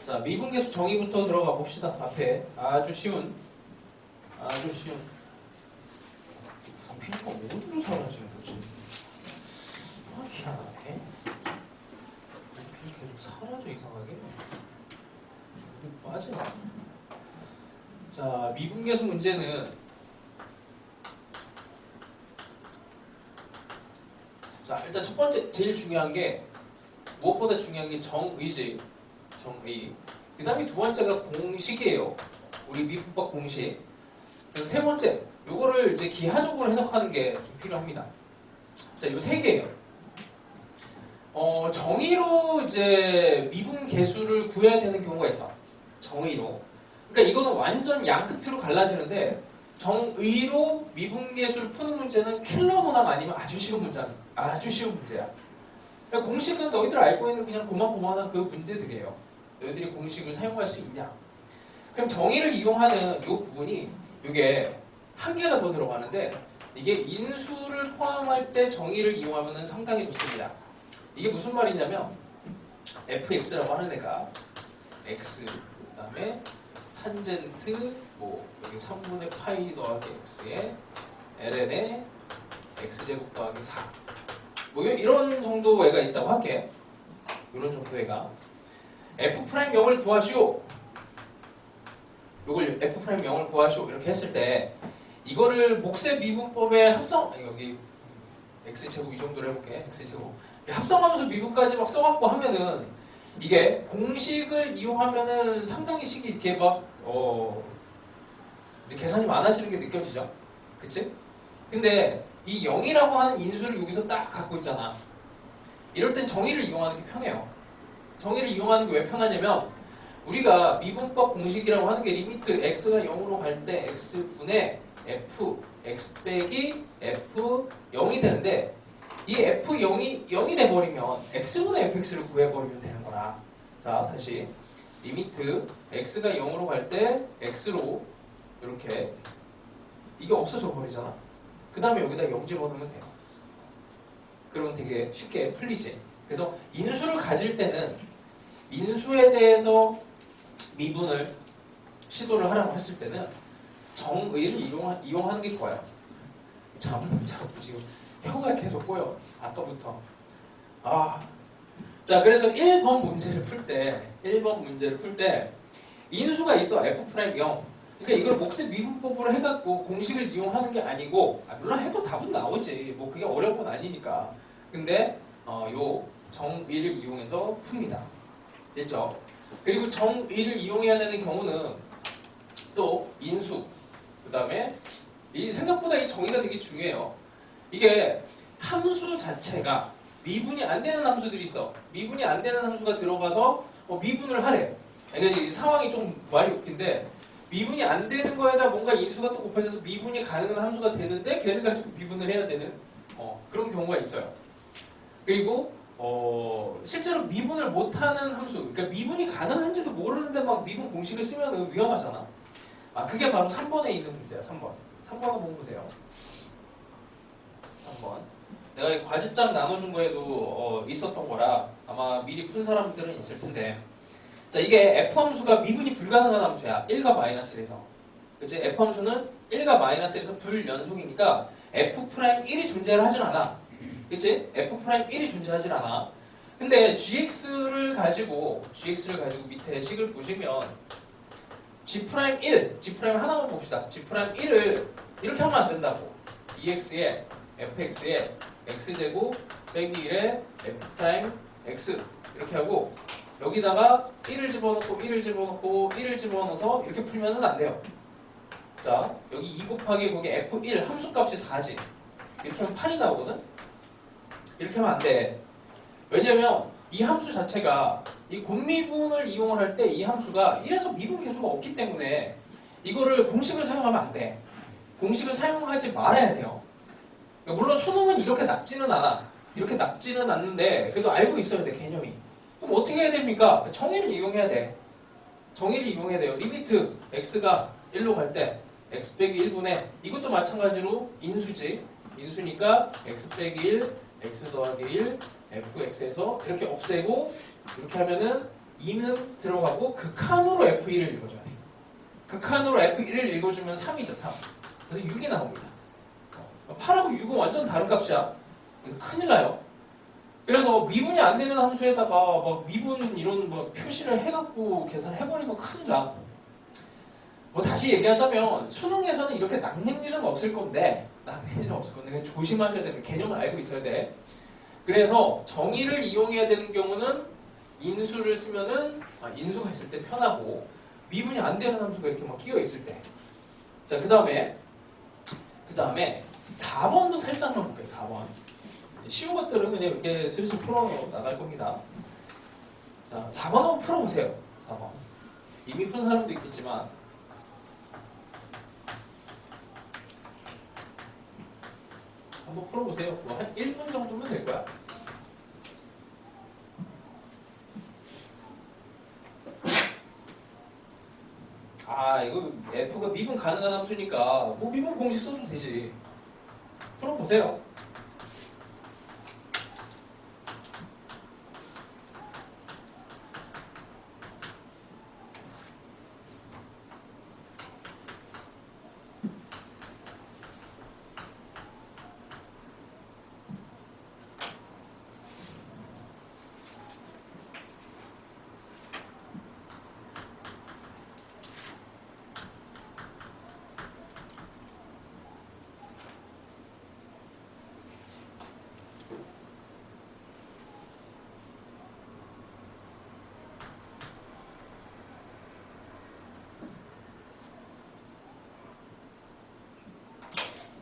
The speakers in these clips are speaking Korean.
자, 미분계수 정의부터 들어가 봅시다. 앞에 아주 쉬운 필요가 어디로 사라지는 거지? 아, 희한하네. 계속 사라져 이상하게. 빠지나? 자, 미분계수 문제는 자, 일단 첫 번째 제일 중요한 게 무엇보다 중요한 게 정의지. 정의. 그 다음에 두 번째가 공식이에요. 우리 미분법 공식. 그리고 세 번째, 요거를 이제 기하적으로 해석하는 게 좀 필요합니다. 자, 요 세 개예요. 정의로 이제 미분 계수를 구해야 되는 경우가 있어. 정의로. 그러니까 이거는 완전 양 끝으로 갈라지는데 정의로 미분 계수를 푸는 문제는 킬러노나 아니면 아주 쉬운 문제야. 아주 쉬운 문제야. 그러니까 공식은 너희들 알고 있는 그냥 고만고만한 그 문제들이에요. 너희들이 공식을 사용할 수 있냐? 그럼 정의를 이용하는 이 부분이 이게 한 개가 더 들어가는데 이게 인수를 포함할 때 정의를 이용하면 상당히 좋습니다. 이게 무슨 말이냐면 fx라고 하는 애가 x 그다음에 탄젠트 뭐 여기 3분의 파이 더하기 x에 ln의 x제곱 더하기 4 뭐 이런 정도 애가 있다고 할게. 이런 정도 애가 f'0을 구하시오. 이걸 f'0을 구하시오 이렇게 했을 때 이거를 몫의 미분법의 합성 여기 x제곱 이 정도로 해볼게. x제곱 합성함수 미분까지 막 써갖고 하면은 이게 공식을 이용하면은 상당히 식이 이렇게 막 이제 계산이 많아지는 게 느껴지죠. 그치? 근데 이 0이라고 하는 인수를 여기서 딱 갖고 있잖아. 이럴 땐 정의를 이용하는 게 편해요. 정의를 이용하는 게 왜 편하냐면 우리가 미분법 공식이라고 하는 게 리미트 x가 0으로 갈 때 x분의 f x 빼기 f 0이 되는데 이 f0이 0이 돼버리면 x분의 fx를 구해버리면 되는 거라. 자, 다시 리미트 x가 0으로 갈 때 x로 이렇게 이게 없어져 버리잖아. 그 다음에 여기다 0 집어넣으면 돼요. 그러면 되게 쉽게 풀리지. 그래서 인수를 가질 때는 인수에 대해서 미분을 시도를 하라고 했을 때는 정의를 이용하는 게 좋아요. 자꾸 지금 혀가 계속 꼬여. 아까부터. 자, 그래서 1번 문제를 풀 때 인수가 있어. f'0. 그러니까 이걸 몫의 미분법으로 해갖고 공식을 이용하는 게 아니고 물론 해도 답은 나오지. 뭐 그게 어려운 건 아니니까. 근데 요 정의를 이용해서 풉니다. 됐죠? 그리고 정의를 이용해야 되는 경우는 또 인수 그 다음에 이 생각보다 이 정의가 되게 중요해요. 이게 함수 자체가 미분이 안 되는 함수들이 있어. 미분이 안 되는 함수가 들어가서 미분을 하래. 그러니까 이 상황이 좀 많이 웃긴데 미분이 안 되는 거에다 뭔가 인수가 또 곱해져서 미분이 가능한 함수가 되는데 걔를 가지고 미분을 해야 되는 그런 경우가 있어요. 그리고 실제로 미분을 못하는 함수, 그러니까 미분이 가능한지도 모르는데 막 미분 공식을 쓰면 위험하잖아. 그게 바로 3번에 있는 문제야. 3번 한번 보세요. 3번 내가 이 과제점 나눠준 거에도 있었던 거라 아마 미리 푼 사람들은 있을 텐데, 자, 이게 F함수가 미분이 불가능한 함수야. 1과 마이너스1에서. 그치? F함수는 1과 마이너스1에서 불연속이니까 F'1이 존재를 하질 않아. 그치? F'1이 존재하질 않아. 근데 Gx를 가지고 밑에 식을 보시면 G'1 하나만 봅시다. G'1을 이렇게 하면 안 된다고. EX에 FX에 X제곱 빼기 1에 F'X 이렇게 하고 여기다가 1을 집어넣고 1을 집어넣어서 이렇게 풀면은 안 돼요. 자, 여기 2 곱하기 거기 F1 함수값이 4지. 이렇게 하면 8이 나오거든? 이렇게 하면 안 돼. 왜냐면 이 함수 자체가 이 곱미분을 이용을 할 때 이 함수가 1에서 미분 계수가 없기 때문에 이거를 공식을 사용하면 안 돼. 공식을 사용하지 말아야 돼요. 그러니까 물론 수능은 이렇게 낮지는 않아. 이렇게 낮지는 않는데 그래도 알고 있어야 돼, 개념이. 그럼 어떻게 해야 됩니까? 정의를 이용해야 돼. 정의를 이용해야 돼요. 리미트 x가 1로 갈 때 x 빼기 1분의 이것도 마찬가지로 인수지. 인수니까 x 빼기 1 x 더하기 1 fx에서 이렇게 없애고 이렇게 하면은 2는 들어가고 극한으로 F1을 읽어줘야 돼. 극한으로 F1을 읽어주면 3이죠. 3. 그래서 6이 나옵니다. 8하고 6은 완전 다른 값이야. 그래서 큰일 나요. 그래서 미분이 안 되는 함수에다가 막 미분 이런 뭐 표시를 해갖고 계산해버리면 큰일 나. 뭐 다시 얘기하자면 수능에서는 이렇게 낚는 일은 없을 건데 그냥 조심하셔야 되는 개념을 알고 있어야 돼. 그래서 정의를 이용해야 되는 경우는 인수를 쓰면은 인수가 있을 때 편하고 미분이 안 되는 함수가 이렇게 막 끼어 있을 때. 자, 그 다음에 4번도 살짝만 볼게요. 4번. 쉬운 것들은 그냥 이렇게 슬슬 풀어 나갈 겁니다. 자, 4번 한번 풀어보세요. 4번. 이미 푼 사람도 있겠지만 한번 풀어보세요. 뭐 한 1분 정도면 될 거야. 이거 F가 미분 가능한 함수니까 뭐 미분 공식 써도 되지. 풀어보세요.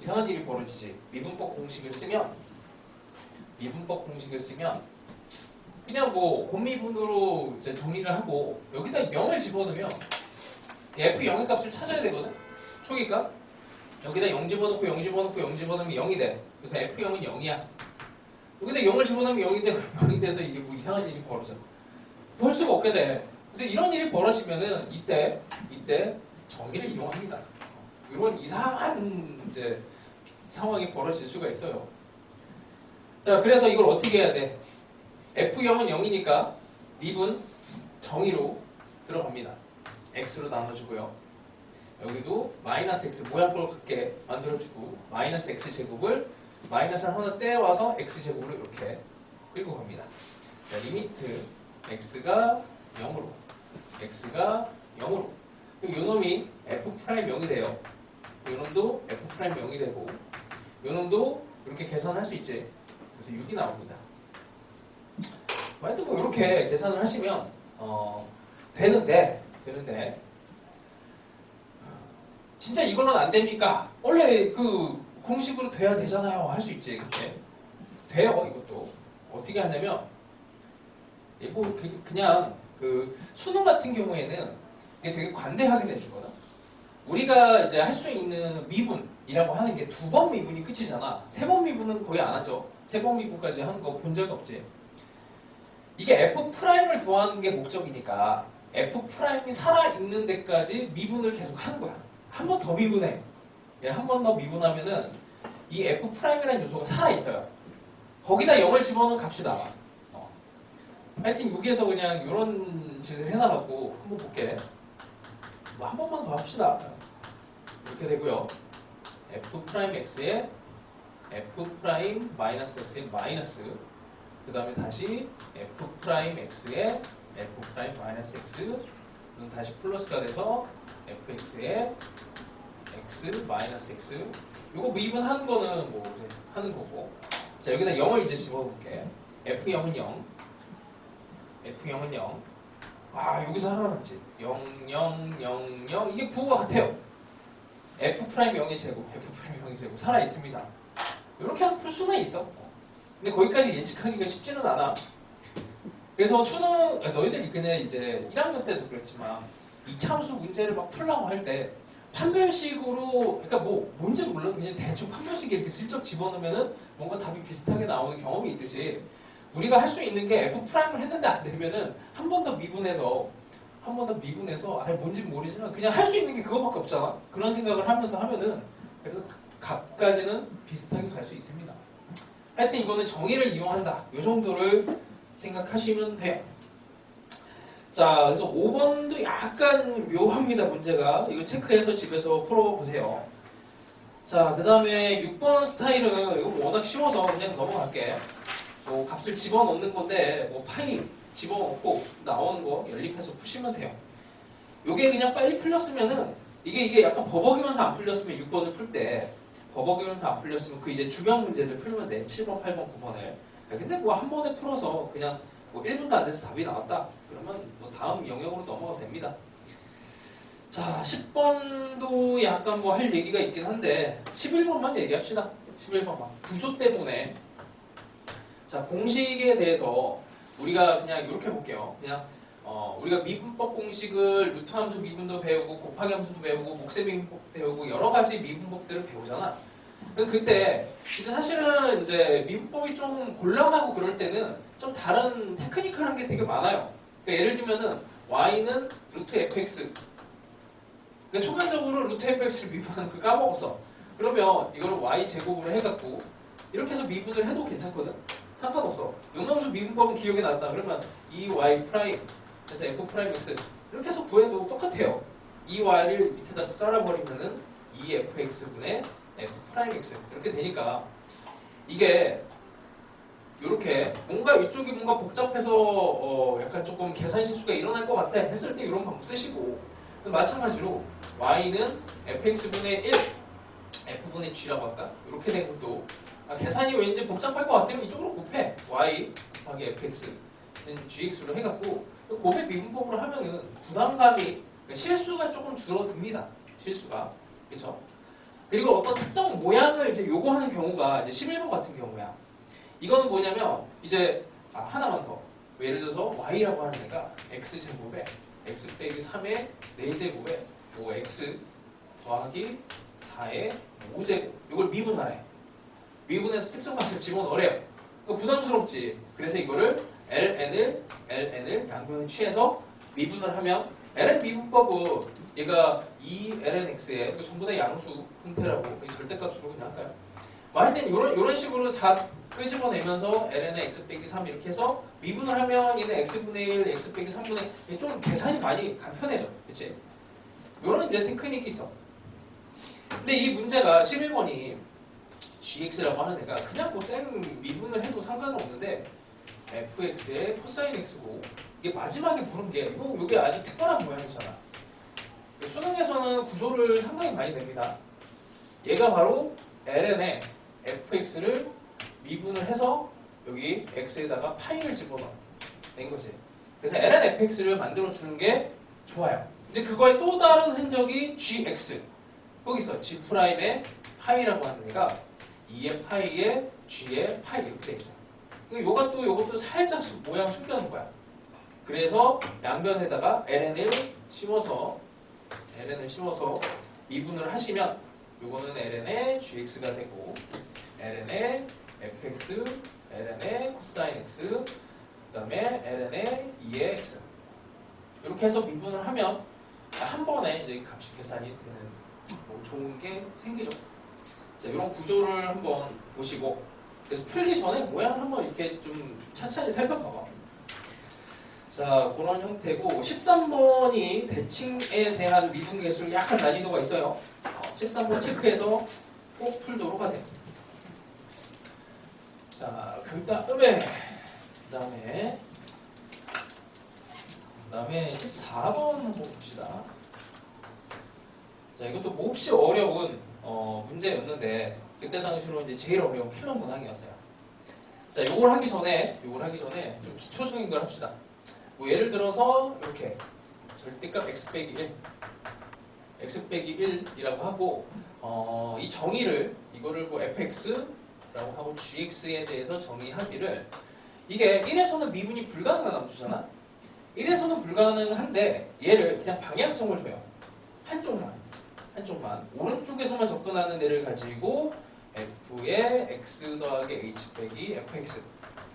이상한 일이 벌어지지. 미분법 공식을 쓰면 그냥 뭐 곱미분으로 이제 정리를 하고 여기다 0을 집어넣으면 F0의 값을 찾아야 되거든. 초기값. 여기다 0 집어넣고 0 집어넣고 0 집어넣으면 0이 돼. 그래서 F0은 0이야. 여기다 0을 집어넣으면 0이 돼. 0이 돼서 이게 뭐 이상한 일이 벌어져. 구할 수가 없게 돼. 그래서 이런 일이 벌어지면은 이때 정의를 이용합니다. 이런 이상한 이제 상황이 벌어질 수가 있어요. 자, 그래서 이걸 어떻게 해야 돼? F0은 0이니까 미분 정의로 들어갑니다. x로 나눠주고요. 여기도 마이너스 x 모양꼴 같게 만들어주고 마이너스 x 제곱을 마이너스를 하나 떼와서 x 제곱으로 이렇게 끌고 갑니다. 자, 리미트 x가 0으로 그리고 요놈이 f'0이 돼요. 요놈도 f'0이 되고 요놈도 이렇게 계산할 수 있지. 그래서 6이 나옵니다. 하여튼 뭐 이렇게 계산을 하시면 되는데 진짜 이걸로는 안 됩니까? 원래 그 공식으로 돼야 되잖아요. 할 수 있지. 그렇게 돼요. 이것도 어떻게 하냐면 이거 그냥 그 수능 같은 경우에는 이게 되게 관대하게 내주거든. 우리가 이제 할 수 있는 미분이라고 하는 게 2번 미분이 끝이잖아. 3번 미분은 거의 안 하죠. 3번 미분까지 하는 거 본 적이 없지. 이게 F'을 구하는 게 목적이니까 F'이 살아있는 데까지 미분을 계속 하는 거야. 한 번 더 미분해. 한 번 더 미분하면은 이 F'이라는 요소가 살아있어요. 거기다 0을 집어넣은 값이 나와. 하여튼 여기에서 그냥 이런 짓을 해놔갖고 한번 볼게. 뭐 한 번만 더 합시다. 이렇게 되고요. F'x에 F'-x의 마이너스, 그 다음에 다시 F'x에 F'-x, 다시 플러스가 돼서 fx에 x-x. 요거 미분하는 거는 뭐 이제 하는 거고. 자, 여기다 0을 이제 집어볼게. F0은 0. 여기서 하나 남지. 0, 0, 0, 0. 이게 부호가 같아요. F'0의 제곱, F'0의 제곱 살아있습니다. 이렇게 하면 풀 수는 있어. 근데 거기까지 예측하기가 쉽지는 않아. 그래서 수능, 너희들이 그냥 이제 1학년 때도 그랬지만 이차함수 문제를 막 풀라고 할 때 판별식으로, 그러니까 뭐 뭔지 몰라도 그냥 대충 판별식 이렇게 슬쩍 집어넣으면은 뭔가 답이 비슷하게 나오는 경험이 있듯이 우리가 할 수 있는 게 F'을 했는데 안 되면은 한 번 더 미분해서 뭔지 모르지만 그냥 할 수 있는 게 그거밖에 없잖아. 그런 생각을 하면서 하면은 그래도 값까지는 비슷하게 갈 수 있습니다. 하여튼 이거는 정의를 이용한다. 이 정도를 생각하시면 돼요. 자, 그래서 5번도 약간 묘합니다, 문제가. 이거 체크해서 집에서 풀어보세요. 자, 그 다음에 6번 스타일은 이거 워낙 쉬워서 그냥 넘어갈게. 뭐 값을 집어넣는 건데 뭐 파이 집어넣고 나오는 거 연립해서 푸시면 돼요. 요게 그냥 빨리 풀렸으면은 이게 약간 버벅이면서 안 풀렸으면 6번을 풀 때 버벅이면서 안 풀렸으면 그 이제 주변 문제를 풀면 돼. 7번, 8번, 9번을. 근데 뭐 한 번에 풀어서 그냥 뭐 1분도 안 돼서 답이 나왔다. 그러면 뭐 다음 영역으로 넘어가도 됩니다. 자, 10번도 약간 뭐 할 얘기가 있긴 한데 11번만 얘기합시다. 11번만. 구조 때문에. 자, 공식에 대해서 우리가 그냥 이렇게 볼게요. 그냥 우리가 미분법 공식을 루트 함수 미분도 배우고 곱하기 함수도 배우고 몫의 미분법 배우고 여러 가지 미분법들을 배우잖아. 그때 이제 사실은 이제 미분법이 좀 곤란하고 그럴 때는 좀 다른 테크니컬한 게 되게 많아요. 그러니까 예를 들면은 y는 루트 fx. 그러니까 순간적으로 루트 fx를 미분하는 걸 까먹었어. 그러면 이거를 y 제곱으로 해갖고 이렇게 해서 미분을 해도 괜찮거든. 상관없어. 용함수 미분법은 기억이 났다. 그러면 2y 프라임 그래서 f 프라임 x 이렇게 해서 구해도 똑같아요. 2y를 밑에다 깔아버리면은 2fx분의 f 프라임 x 이렇게 되니까 이게 이렇게 뭔가 이쪽이 뭔가 복잡해서 약간 조금 계산 실수가 일어날 것 같아 했을 때 이런 방법 쓰시고 마찬가지로 y는 fx분의 1 f분의 g라고 할까? 이렇게 된 것도 계산이 왠지 복잡할 것 같으면 이쪽으로 곱해. y 곱하기 fx는 gx로 해갖고 곱의 미분법으로 하면은 부담감이 실수가 조금 줄어듭니다. 실수가. 그렇죠? 그리고 어떤 특정 모양을 이제 요구하는 경우가 이제 11번 같은 경우야. 이거는 뭐냐면 이제 하나만 더. 예를 들어서 y라고 하는 애가 x제곱에 x 빼기 3의 4제곱에 5x 더하기 4의 5제곱 이걸 미분하래. 미분해서 특정 값을 집어넣으래요. 부담스럽지. 그래서 이거를 ln을 양변을 취해서 미분을 하면 ln 미분법은 얘가 2lnx의 전부 다 양수 형태라고 절대값으로 그냥 할까요? 뭐 하여튼 이런 식으로 4 끄집어내면서 ln의 x 빼기 3 이렇게 해서 미분을 하면 얘는 x분의 1, x 빼기 3분의 1 좀 계산이 많이 간편해져. 그치? 이런 이제 테크닉이 있어. 근데 이 문제가 11번이 gx라고 하는 애가 그냥 뭐 생 미분을 해도 상관은 없는데 fx의 코사인 x고 이게 마지막에 물은 게 이게 아주 특별한 모양이잖아. 수능에서는 구조를 상당히 많이 냅니다. 얘가 바로 ln의 fx를 미분을 해서 여기 x에다가 파이를 집어넣은 거지. 그래서 ln fx를 만들어 주는 게 좋아요. 이제 그거의 또 다른 흔적이 gx. 거기 있어. g 프라임의 파이라고 하는 애가 2의 파이에 g의 파이 이렇게 돼 있어요. 요것도 살짝 모양 숨겨놓은 거야. 그래서 양변에다가 ln을 심어서 미분을 하시면 요거는 ln의 gx가 되고 ln의 fx, ln의 코사인 x, 그 다음에 ln의 2의 x 이렇게 해서 미분을 하면 한 번에 이제 값이 계산이 되는 뭐 좋은 게 생기죠. 자, 이런 구조를 한번 보시고 그래서 풀기 전에 모양 한번 이렇게 좀 찬찬히 살펴봐봐. 자, 그런 형태고 13번이 대칭에 대한 미분 계수는 약간 난이도가 있어요. 13번 체크해서 꼭 풀도록 하세요. 자, 그 다음에 14번 한번 봅시다. 자, 이것도 몹시 어려운 문제였는데 그때 당시로 이제 제일 어려운 킬러 문항이었어요. 자, 요걸 하기 전에 좀 기초적인 걸 합시다. 뭐 예를 들어서 이렇게 절대값 x 빼기 1, x 빼기 1이라고 하고 이 정의를 이거를 뭐 fx라고 하고 gx에 대해서 정의하기를 이게 1에서는 미분이 불가능한 함수잖아. 1에서는 불가능한데 얘를 그냥 방향성을 줘요. 한쪽만 오른쪽에서만 접근하는 애를 가지고 f의 x 더하기 h 빼기 fx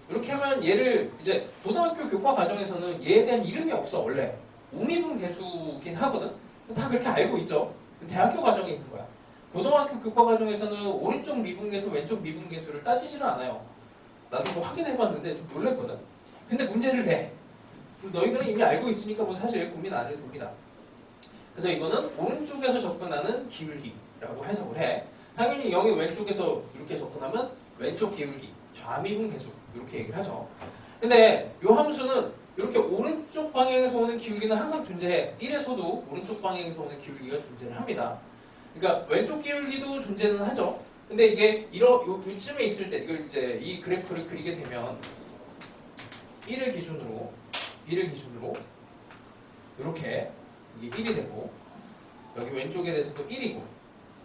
이렇게 하면 얘를 이제 고등학교 교과 과정에서는 얘에 대한 이름이 없어. 원래 우미분 계수긴 하거든. 다 그렇게 알고 있죠. 대학교 과정에 있는 거야. 고등학교 교과 과정에서는 오른쪽 미분 계수, 왼쪽 미분 계수를 따지지는 않아요. 나도 뭐 확인해봤는데 좀 놀랬거든. 근데 문제를 내. 너희들은 이미 알고 있으니까 뭐 사실 고민 안 해도 됩니다. 그래서 이거는 오른쪽에서 접근하는 기울기라고 해석을 해. 당연히 0이 왼쪽에서 이렇게 접근하면 왼쪽 기울기, 좌미분 계수 이렇게 얘기를 하죠. 근데 이 함수는 이렇게 오른쪽 방향에서 오는 기울기는 항상 존재해. 1에서도 오른쪽 방향에서 오는 기울기가 존재를 합니다. 그러니까 왼쪽 기울기도 존재는 하죠. 근데 이게 요쯤에 있을 때 이걸 이제 이 그래프를 그리게 되면 1을 기준으로 이렇게 이게 1이 되고 여기 왼쪽에 대해서도 1이고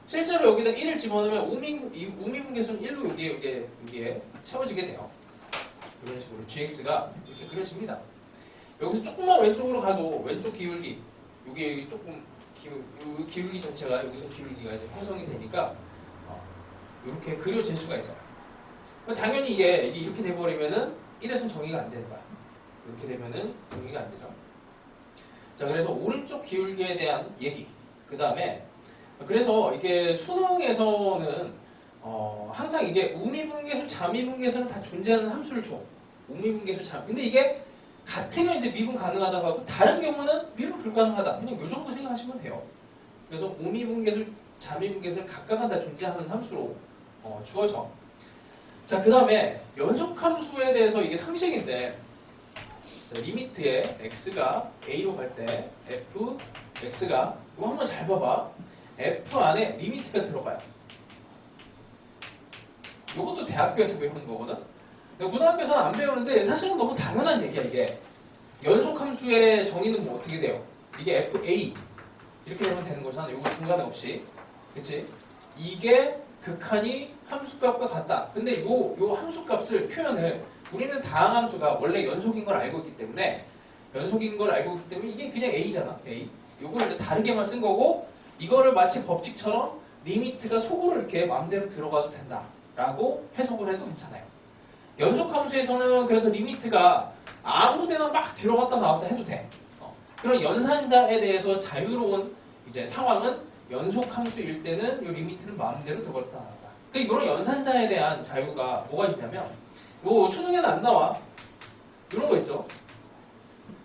실제로 여기다 1을 집어넣으면 우미분계수는 1로 여기에 채워지게 돼요. 이런 식으로 gx가 이렇게 그려집니다. 여기서 조금만 왼쪽으로 가도 왼쪽 기울기 여기 조금 기울기 자체가 여기서 기울기가 이제 형성이 되니까 이렇게 그려질 수가 있어요. 당연히 이게 이렇게 돼버리면은 1에서는 정의가 안 되는 거야. 이렇게 되면은 정의가 안 되죠. 자, 그래서 오른쪽 기울기에 대한 얘기. 그 다음에 그래서 이게 수능에서는 항상 이게 우미분계수, 자미분계수는 다 존재하는 함수를 줘. 우미분계수, 자미. 근데 이게 같으면 이제 미분 가능하다고 하고 다른 경우는 미분 불가능하다. 그냥 이 정도 생각하시면 돼요. 그래서 우미분계수, 자미분계수를 각각은 다 존재하는 함수로 주어져. 자, 그 다음에 연속함수에 대해서 이게 상식인데 리미트에 x가 a로 갈 때 fx가 이거 한번 잘 봐봐. f 안에 리미트가 들어가요. 이것도 대학교에서 배우는 거거든. 고등학교에서는 안 배우는데 사실은 너무 당연한 얘기야 이게. 연속함수의 정의는 뭐 어떻게 돼요? 이게 fa 이렇게 되면 되는 거잖아. 이거 중간에 없이, 그렇지? 이게 극한이 함수값과 같다. 근데 요 함수값을 표현을 우리는 다항함수가 원래 연속인 걸 알고 있기 때문에 이게 그냥 a잖아. a. 요걸 이제 다르게만 쓴 거고 이거를 마치 법칙처럼 리미트가 속으로 이렇게 마음대로 들어가도 된다라고 해석을 해도 괜찮아요. 연속함수에서는 그래서 리미트가 아무데나 막 들어갔다 나왔다 해도 돼. 그런 연산자에 대해서 자유로운 이제 상황은 연속함수일 때는 이 리미트는 마음대로 들어갔다 나왔다. 그러니까 이런 연산자에 대한 자유가 뭐가 있냐면 뭐 수능에는 안 나와. 이런 거 있죠.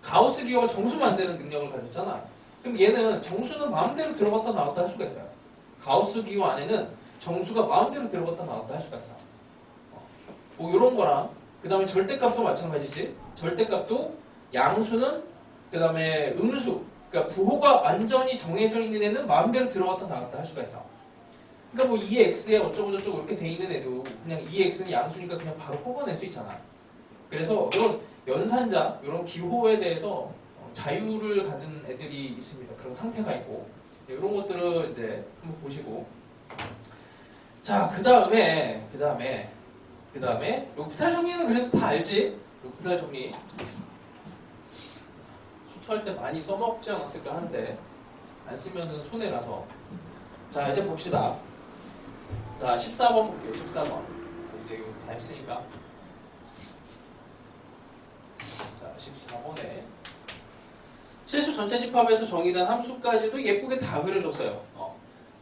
가우스 기호가 정수 만드는 능력을 가졌잖아. 그럼 얘는 정수는 마음대로 들어갔다 나왔다 할 수가 있어요. 가우스 기호 안에는 정수가 마음대로 들어갔다 나왔다 할 수가 있어. 뭐 이런 거랑 그 다음에 절대값도 마찬가지지. 절대값도 양수는 그 다음에 음수, 그러니까 부호가 완전히 정해져 있는 애는 마음대로 들어갔다 나갔다 할 수가 있어. 그러니까 뭐 2x에 어쩌고 저쩌고 이렇게 돼 있는 애도 그냥 2x는 양수니까 그냥 바로 뽑아낼 수 있잖아. 그래서 이런 연산자, 이런 기호에 대해서 자유를 가진 애들이 있습니다. 그런 상태가 있고 이런 것들을 이제 한번 보시고, 자, 그 다음에 로피탈 정리는 그래도 다 알지? 로피탈 정리 수투할 때 많이 써먹지 않았을까 하는데 안 쓰면은 손해라서. 자, 이제 봅시다. 자, 14번 볼게요. 14번 이제 이거 다 했으니까. 자, 14번에 실수 전체 집합에서 정의된 함수까지도 예쁘게 다 그려줬어요.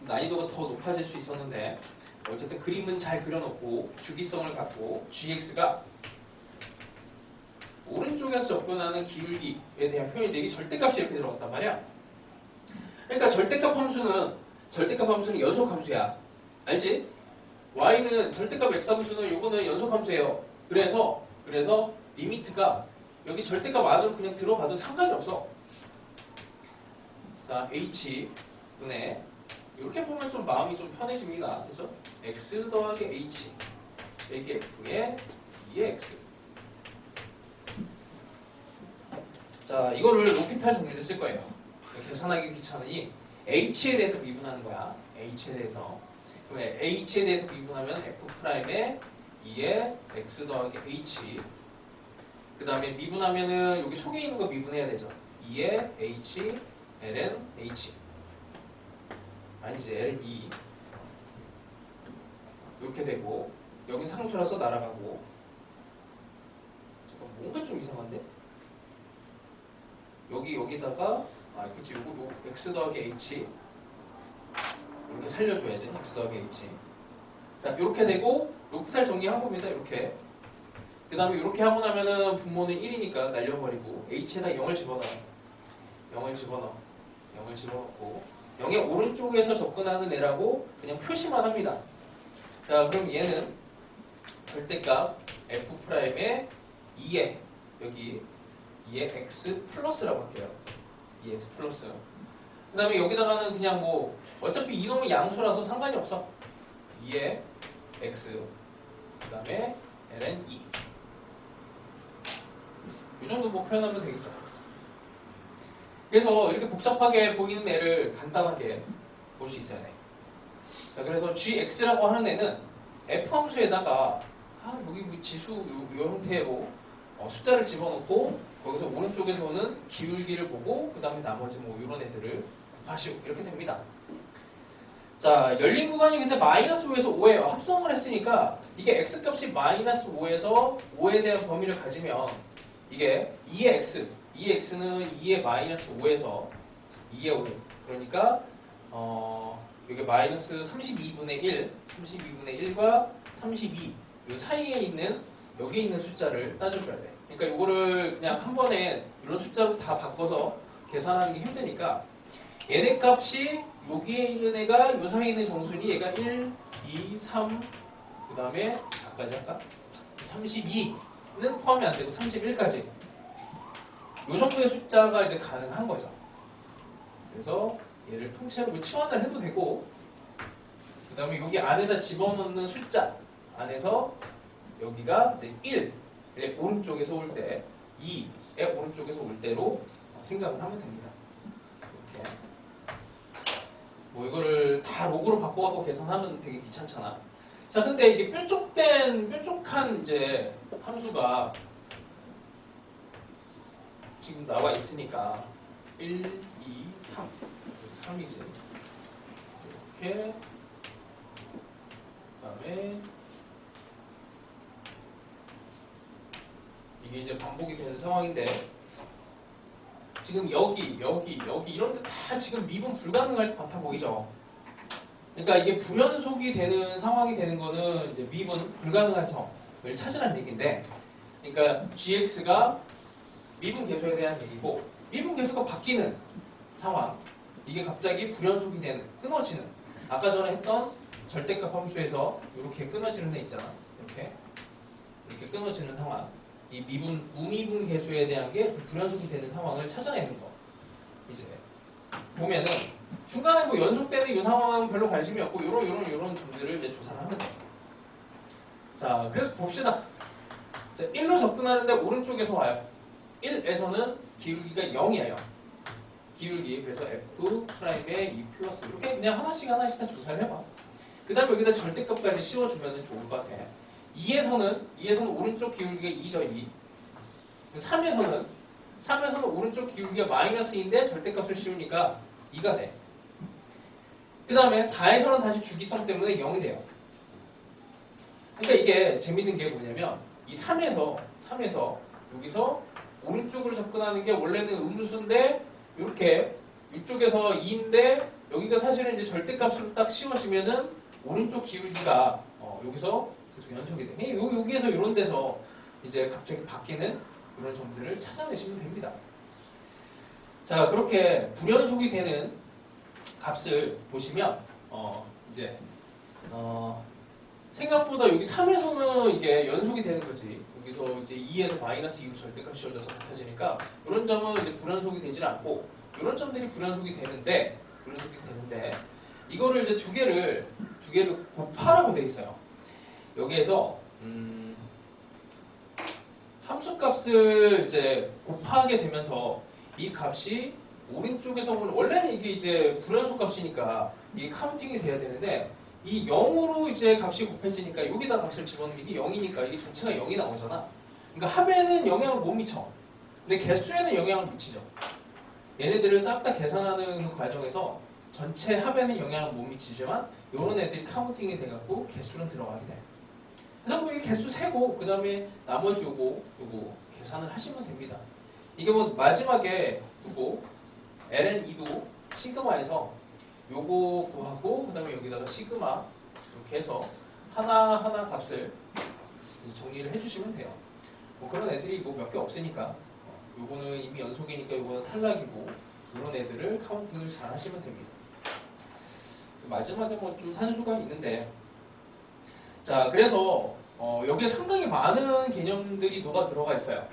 난이도가 더 높아질 수 있었는데 어쨌든 그림은 잘 그려놓고 주기성을 갖고 gx가 오른쪽에서 접근하는 기울기에 대한 표현인데 이게 절대값이 이렇게 들어갔단 말이야. 그러니까 절대값 함수는 연속함수야. 알지? y는 절대값 x함수는 요거는 연속함수예요. 그래서 리미트가 여기 절대값 안으로 그냥 들어가도 상관이 없어. 자, h분의 이렇게 보면 좀 마음이 좀 편해집니다. 그죠? x 더하기 h 여기 f의 2x. 자, 이거를 로피탈 정리를 쓸 거예요. 계산하기 귀찮으니 h에 대해서 미분하는 거야. h에 대해서. 그럼 h에 대해서 미분하면 f'의 2의 x 더하기 h. 그 다음에 미분하면은 여기 속에 있는 거 미분해야 되죠. 2의 h, ln h. 아니지, ln 2. 이렇게 되고 여기 상수라서 날아가고. 잠깐 뭔가 좀 이상한데? 여기다가 그치, 요거 x 더하기 h 이렇게 살려줘야지. x 더하기 h. 자, 이렇게 되고 로피탈 정리한 겁니다. 이렇게 그 다음에 이렇게 하고 나면은 분모는 1이니까 날려버리고 h에다 0을 집어넣어. 0을 집어넣어. 0을 집어넣고 0의 오른쪽에서 접근하는 애라고 그냥 표시만 합니다. 자, 그럼 얘는 절대값 f'의 2에 여기 2의 x 플러스라고 할게요. 2x 플러스. 그 다음에 여기다가는 그냥 뭐 어차피 이놈은 양수라서 상관이 없어. 2의 x 그 다음에 ln 2. 이 정도 뭐 표현하면 되겠죠. 그래서 이렇게 복잡하게 보이는 애를 간단하게 볼 수 있어야 돼. 자, 그래서 gx라고 하는 애는 f 함수에다가 여기 뭐 지수 요 형태로 숫자를 집어넣고 거기서 오른쪽에서 오는 기울기를 보고 그 다음에 나머지 뭐 이런 애들을 곱하시고 이렇게 됩니다. 자, 열린 구간이 근데 마이너스 5에서 5예요. 합성을 했으니까 이게 x값이 마이너스 5에서 5에 대한 범위를 가지면 이게 2의 x, 2의 x는 2의 마이너스 5에서 2의 5. 그러니까 이게 마이너스 32분의 1, 32분의 1과 32 이 사이에 있는 여기에 있는 숫자를 따져줘야 돼. 그러니까 이거를 그냥 한 번에 이런 숫자로 다 바꿔서 계산하는 게 힘드니까 얘네 값이 여기에 있는 애가 이 사이에 있는 정수니 얘가 1, 2, 3, 그 다음에 아까지 할까? 32는 포함이 안 되고 31까지 이 정도의 숫자가 이제 가능한 거죠. 그래서 얘를 통째로 치환을 해도 되고 그 다음에 여기 안에다 집어넣는 숫자 안에서 여기가 이제 1의 오른쪽에서 올 때 2의 오른쪽에서 올 때로 생각을 하면 됩니다. 이렇게 뭐 이거를 다 로그로 바꿔갖고 계산하면 되게 귀찮잖아. 자, 근데 이게 뾰족한 이제 함수가 지금 나와 있으니까 1, 2, 3 3이지. 이렇게 그다음에 이게 이제 반복이 되는 상황인데 지금 여기 이런 데 다 지금 미분 불가능할 것 같아 보이죠? 그러니까 이게 불연속이 되는 상황이 되는 거는 이제 미분 불가능한 점을 찾으라는 얘기인데 그러니까 gx가 미분 계수에 대한 얘기고 미분 계수가 바뀌는 상황 이게 갑자기 불연속이 되는 끊어지는 아까 전에 했던 절대값 함수에서 이렇게 끊어지는 애 있잖아. 이렇게 끊어지는 상황 이 미분 우미분 계수에 대한 게 불연속이 되는 상황을 찾아내는 거. 이제 보면은 중간에 뭐 연속되는 이 상황은 별로 관심이 없고 요런 점들을 이제 조사를 하면 돼. 자, 그래서 봅시다. 자, 1로 접근하는데 오른쪽에서 와요. 1에서는 기울기가 0이에요. 기울기 그래서 F'의 2 플러스 이렇게 그냥 하나씩 다 조사를 해봐. 그 다음에 여기다 절대값까지 씌워주면 좋을 것 같아. 2에서는 오른쪽 기울기가 2죠. 2. 3에서는 오른쪽 기울기가 마이너스 2인데 절대값을 씌우니까 2가 돼. 그 다음에 4에서는 다시 주기성 때문에 0이 돼요. 그러니까 이게 재밌는 게 뭐냐면 이 3에서 여기서 오른쪽으로 접근하는 게 원래는 음수인데 이렇게 이쪽에서 2인데 여기가 사실은 이제 절대값으로 딱 씌워지면은 오른쪽 기울기가 여기서 계속 연속이 돼. 여기에서 이런 데서 이제 갑자기 바뀌는 이런 점들을 찾아내시면 됩니다. 자, 그렇게 불연속이 되는 값을 보시면 이제 생각보다 여기 3에서는 이게 연속이 되는 거지. 여기서 이제 2에서 마이너스 2로 절대값이 씌워져서 같아지니까 이런 점은 이제 불연속이 되질 않고 이런 점들이 불연속이 되는데 이거를 이제 두 개를 곱하라고 돼 있어요. 여기에서 함수값을 이제 곱하게 되면서 이 값이 오른쪽에서 오는 원래는 이게 이제 불연속 값이니까 이게 카운팅이 돼야 되는데 이 0으로 이제 값이 곱해지니까 여기다 값을 집어넣으면 이게 0이니까 이게 전체가 0이 나오잖아. 그러니까 합에는 영향을 못 미쳐. 근데 개수에는 영향을 미치죠. 얘네들을 싹 다 계산하는 과정에서 전체 합에는 영향을 못 미치지만 이런 애들이 카운팅이 돼갖고 개수는 들어가게 돼. 그래서 뭐 이 개수 세고 그 다음에 나머지 요거 계산을 하시면 됩니다. 이게 뭐 마지막에 요거 ln2도 시그마에서 요거 구하고 그 다음에 여기다가 시그마 이렇게 해서 하나하나 값을 정리를 해주시면 돼요. 뭐 그런 애들이 뭐 몇 개 없으니까 요거는 이미 연속이니까 요거는 탈락이고 이런 애들을 카운팅을 잘 하시면 됩니다. 마지막에 뭐 좀 산수가 있는데 자 그래서 여기에 상당히 많은 개념들이 녹아 들어가 있어요.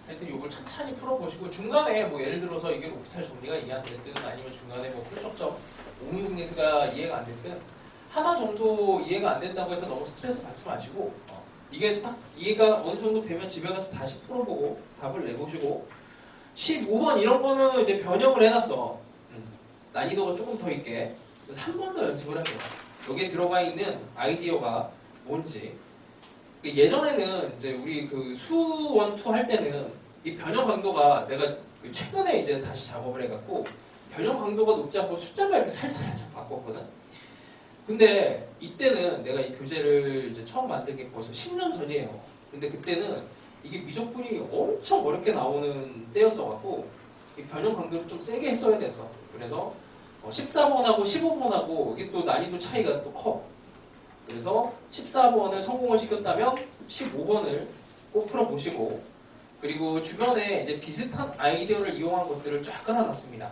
하여튼 이걸 천천히 풀어보시고 중간에 뭐 예를 들어서 이게 오피탈 정리가 이해 안 됐든 아니면 중간에 뭐 뾰족점 옹이공예수가 이해가 안 됐든 하나 정도 이해가 안 된다고 해서 너무 스트레스 받지 마시고 이게 딱 이해가 어느 정도 되면 집에 가서 다시 풀어보고 답을 내보시고 15번 이런 거는 이제 변형을 해놨어. 난이도가 조금 더 있게 한 번 더 연습을 해요. 여기에 들어가 있는 아이디어가 뭔지. 예전에는 이제 우리 그 수원2 할 때는 이 변형 강도가 내가 최근에 이제 다시 작업을 해갖고 변형 강도가 높지 않고 숫자만 이렇게 살짝 바꿨거든. 근데 이때는 내가 이 교재를 이제 처음 만든 게 벌써 10년 전이에요. 근데 그때는 이게 미적분이 엄청 어렵게 나오는 때였어갖고 이 변형 강도를 좀 세게 했어야 돼서 그래서 14번하고 15번하고 이게 또 난이도 차이가 또 커. 그래서 14번을 성공을 시켰다면 15번을 꼭 풀어보시고 그리고 주변에 이제 비슷한 아이디어를 이용한 것들을 쫙 깔아놨습니다.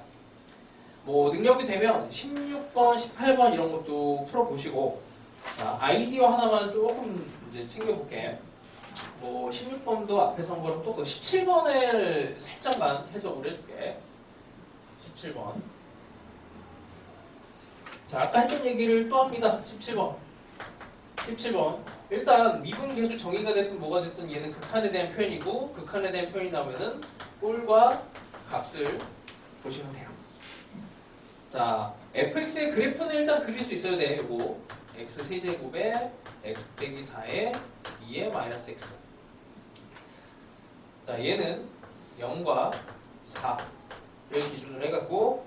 뭐 능력이 되면 16번, 18번 이런 것도 풀어보시고 자, 아이디어 하나만 조금 이제 챙겨볼게. 뭐 16번도 앞에서 한 거랑 또 17번을 살짝만 해석을 해줄게. 17번. 자, 아까 했던 얘기를 또 합니다. 17번. 일단 미분계수 정의가 됐든 뭐가 됐든 얘는 극한에 대한 표현이고 극한에 대한 표현이 나오면은 꼴과 값을 보시면 돼요. 자, fx의 그래프는 일단 그릴 수 있어야 돼. 이거 x 세제곱에 x 빼기 4에 2의 마이너스 x. 자, 얘는 0과 4를 기준으로 해갖고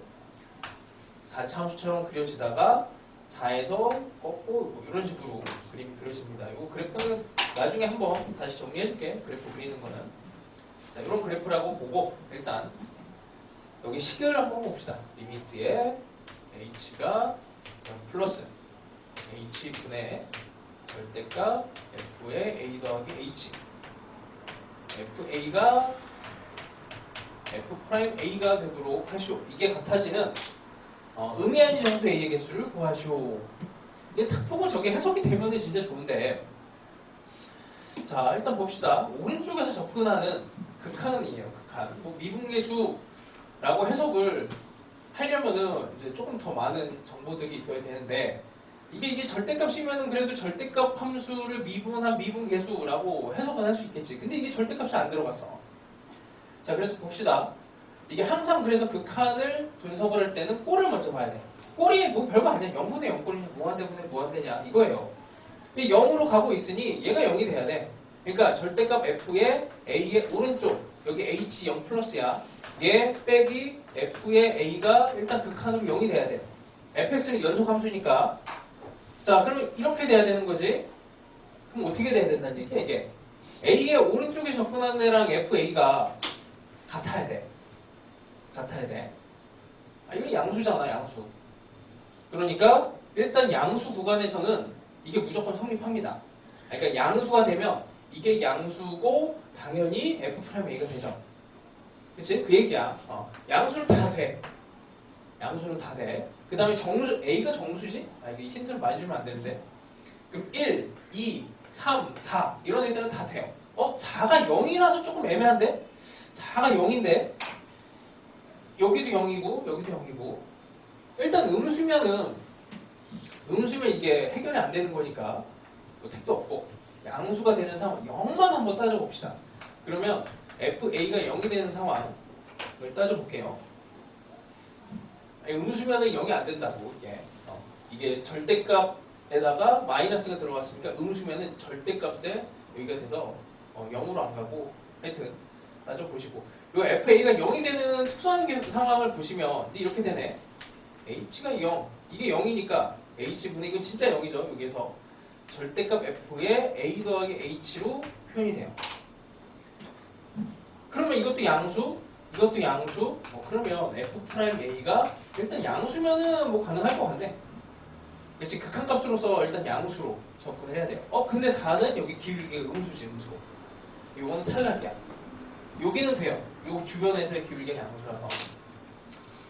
4차함수처럼 그려지다가 4에서 꺾고 뭐 이런 식으로 그림이 그려집니다. 이거 그래프는 나중에 한번 다시 정리해줄게. 그래프 그리는 거는. 자, 이런 그래프라고 보고 일단 여기 식을 한번 봅시다. 리미트에 h가 0 플러스 h분의 절대값 f의 a 더하기 h fa가 f'a가 되도록 하시오. 이게 같아지는 의미 아닌 정수 a의 개수를 구하시오. 이게 탁 보고 저게 해석이 되면 진짜 좋은데 자 일단 봅시다. 오른쪽에서 접근하는 극한은 이에요. 극한. 뭐 미분계수라고 해석을 하려면은 이제 조금 더 많은 정보들이 있어야 되는데 이게 절대값이면은 그래도 절대값 함수를 미분한 미분계수라고 해석은 할 수 있겠지. 근데 이게 절대값이 안 들어갔어. 자 그래서 봅시다. 이게 항상 그래서 극한을 분석을 할 때는 꼴을 먼저 봐야 돼. 꼴이 뭐 별거 아니야. 0분의 0 꼴이냐 무한대분의 무한대냐 이거예요. 0으로 가고 있으니 얘가 0이 돼야 돼. 그러니까 절대값 f의 a의 오른쪽 여기 h 0 플러스야. 얘 빼기 f의 a가 일단 극한으로 0이 돼야 돼. fx는 연속함수니까. 자 그럼 이렇게 돼야 되는 거지. 그럼 어떻게 돼야 된다는 얘기야 이게. a의 오른쪽에 접근하는 애랑 fa가 같아야 돼. 이거 양수잖아, 양수. 그러니까 일단 양수 구간에서는 이게 무조건 성립합니다. 그러니까 양수가 되면 이게 양수고 당연히 f'a가 되죠. 그치? 그 얘기야. 양수는 다 돼. 그 다음에 정수, a가 정수지? 이게 힌트를 많이 주면 안 되는데. 그럼 1, 2, 3, 4 이런 애들은 다 돼요. 4가 0이라서 조금 애매한데? 4가 0인데 여기도 0이고 여기도 0이고 일단 음수면 이게 해결이 안 되는 거니까 뭐 택도 없고 양수가 되는 상황 0만 한번 따져봅시다. 그러면 FA가 0이 되는 상황을 따져볼게요. 음수면은 0이 안 된다고 이게 절대값에다가 마이너스가 들어갔으니까 음수면은 절대값에 여기가 돼서 0으로 안 가고 하여튼 따져보시고 요 FA가 0이 되는 특수한 상황을 보시면 이제 이렇게 되네. H가 0, 이게 0이니까 H분의 이건 진짜 0이죠. 여기에서 절대값 F의 A 더하기 H로 표현이 돼요. 그러면 이것도 양수, 그러면 F'A가 일단 양수면은 뭐 가능할 것 같네. 그치? 극한값으로서 일단 양수로 접근을 해야 돼요. 근데 4는 여기 길게 음수지, 음수. 요건 탈락이야. 여기는 돼요. 요 주변에서의 기울기 양수라서.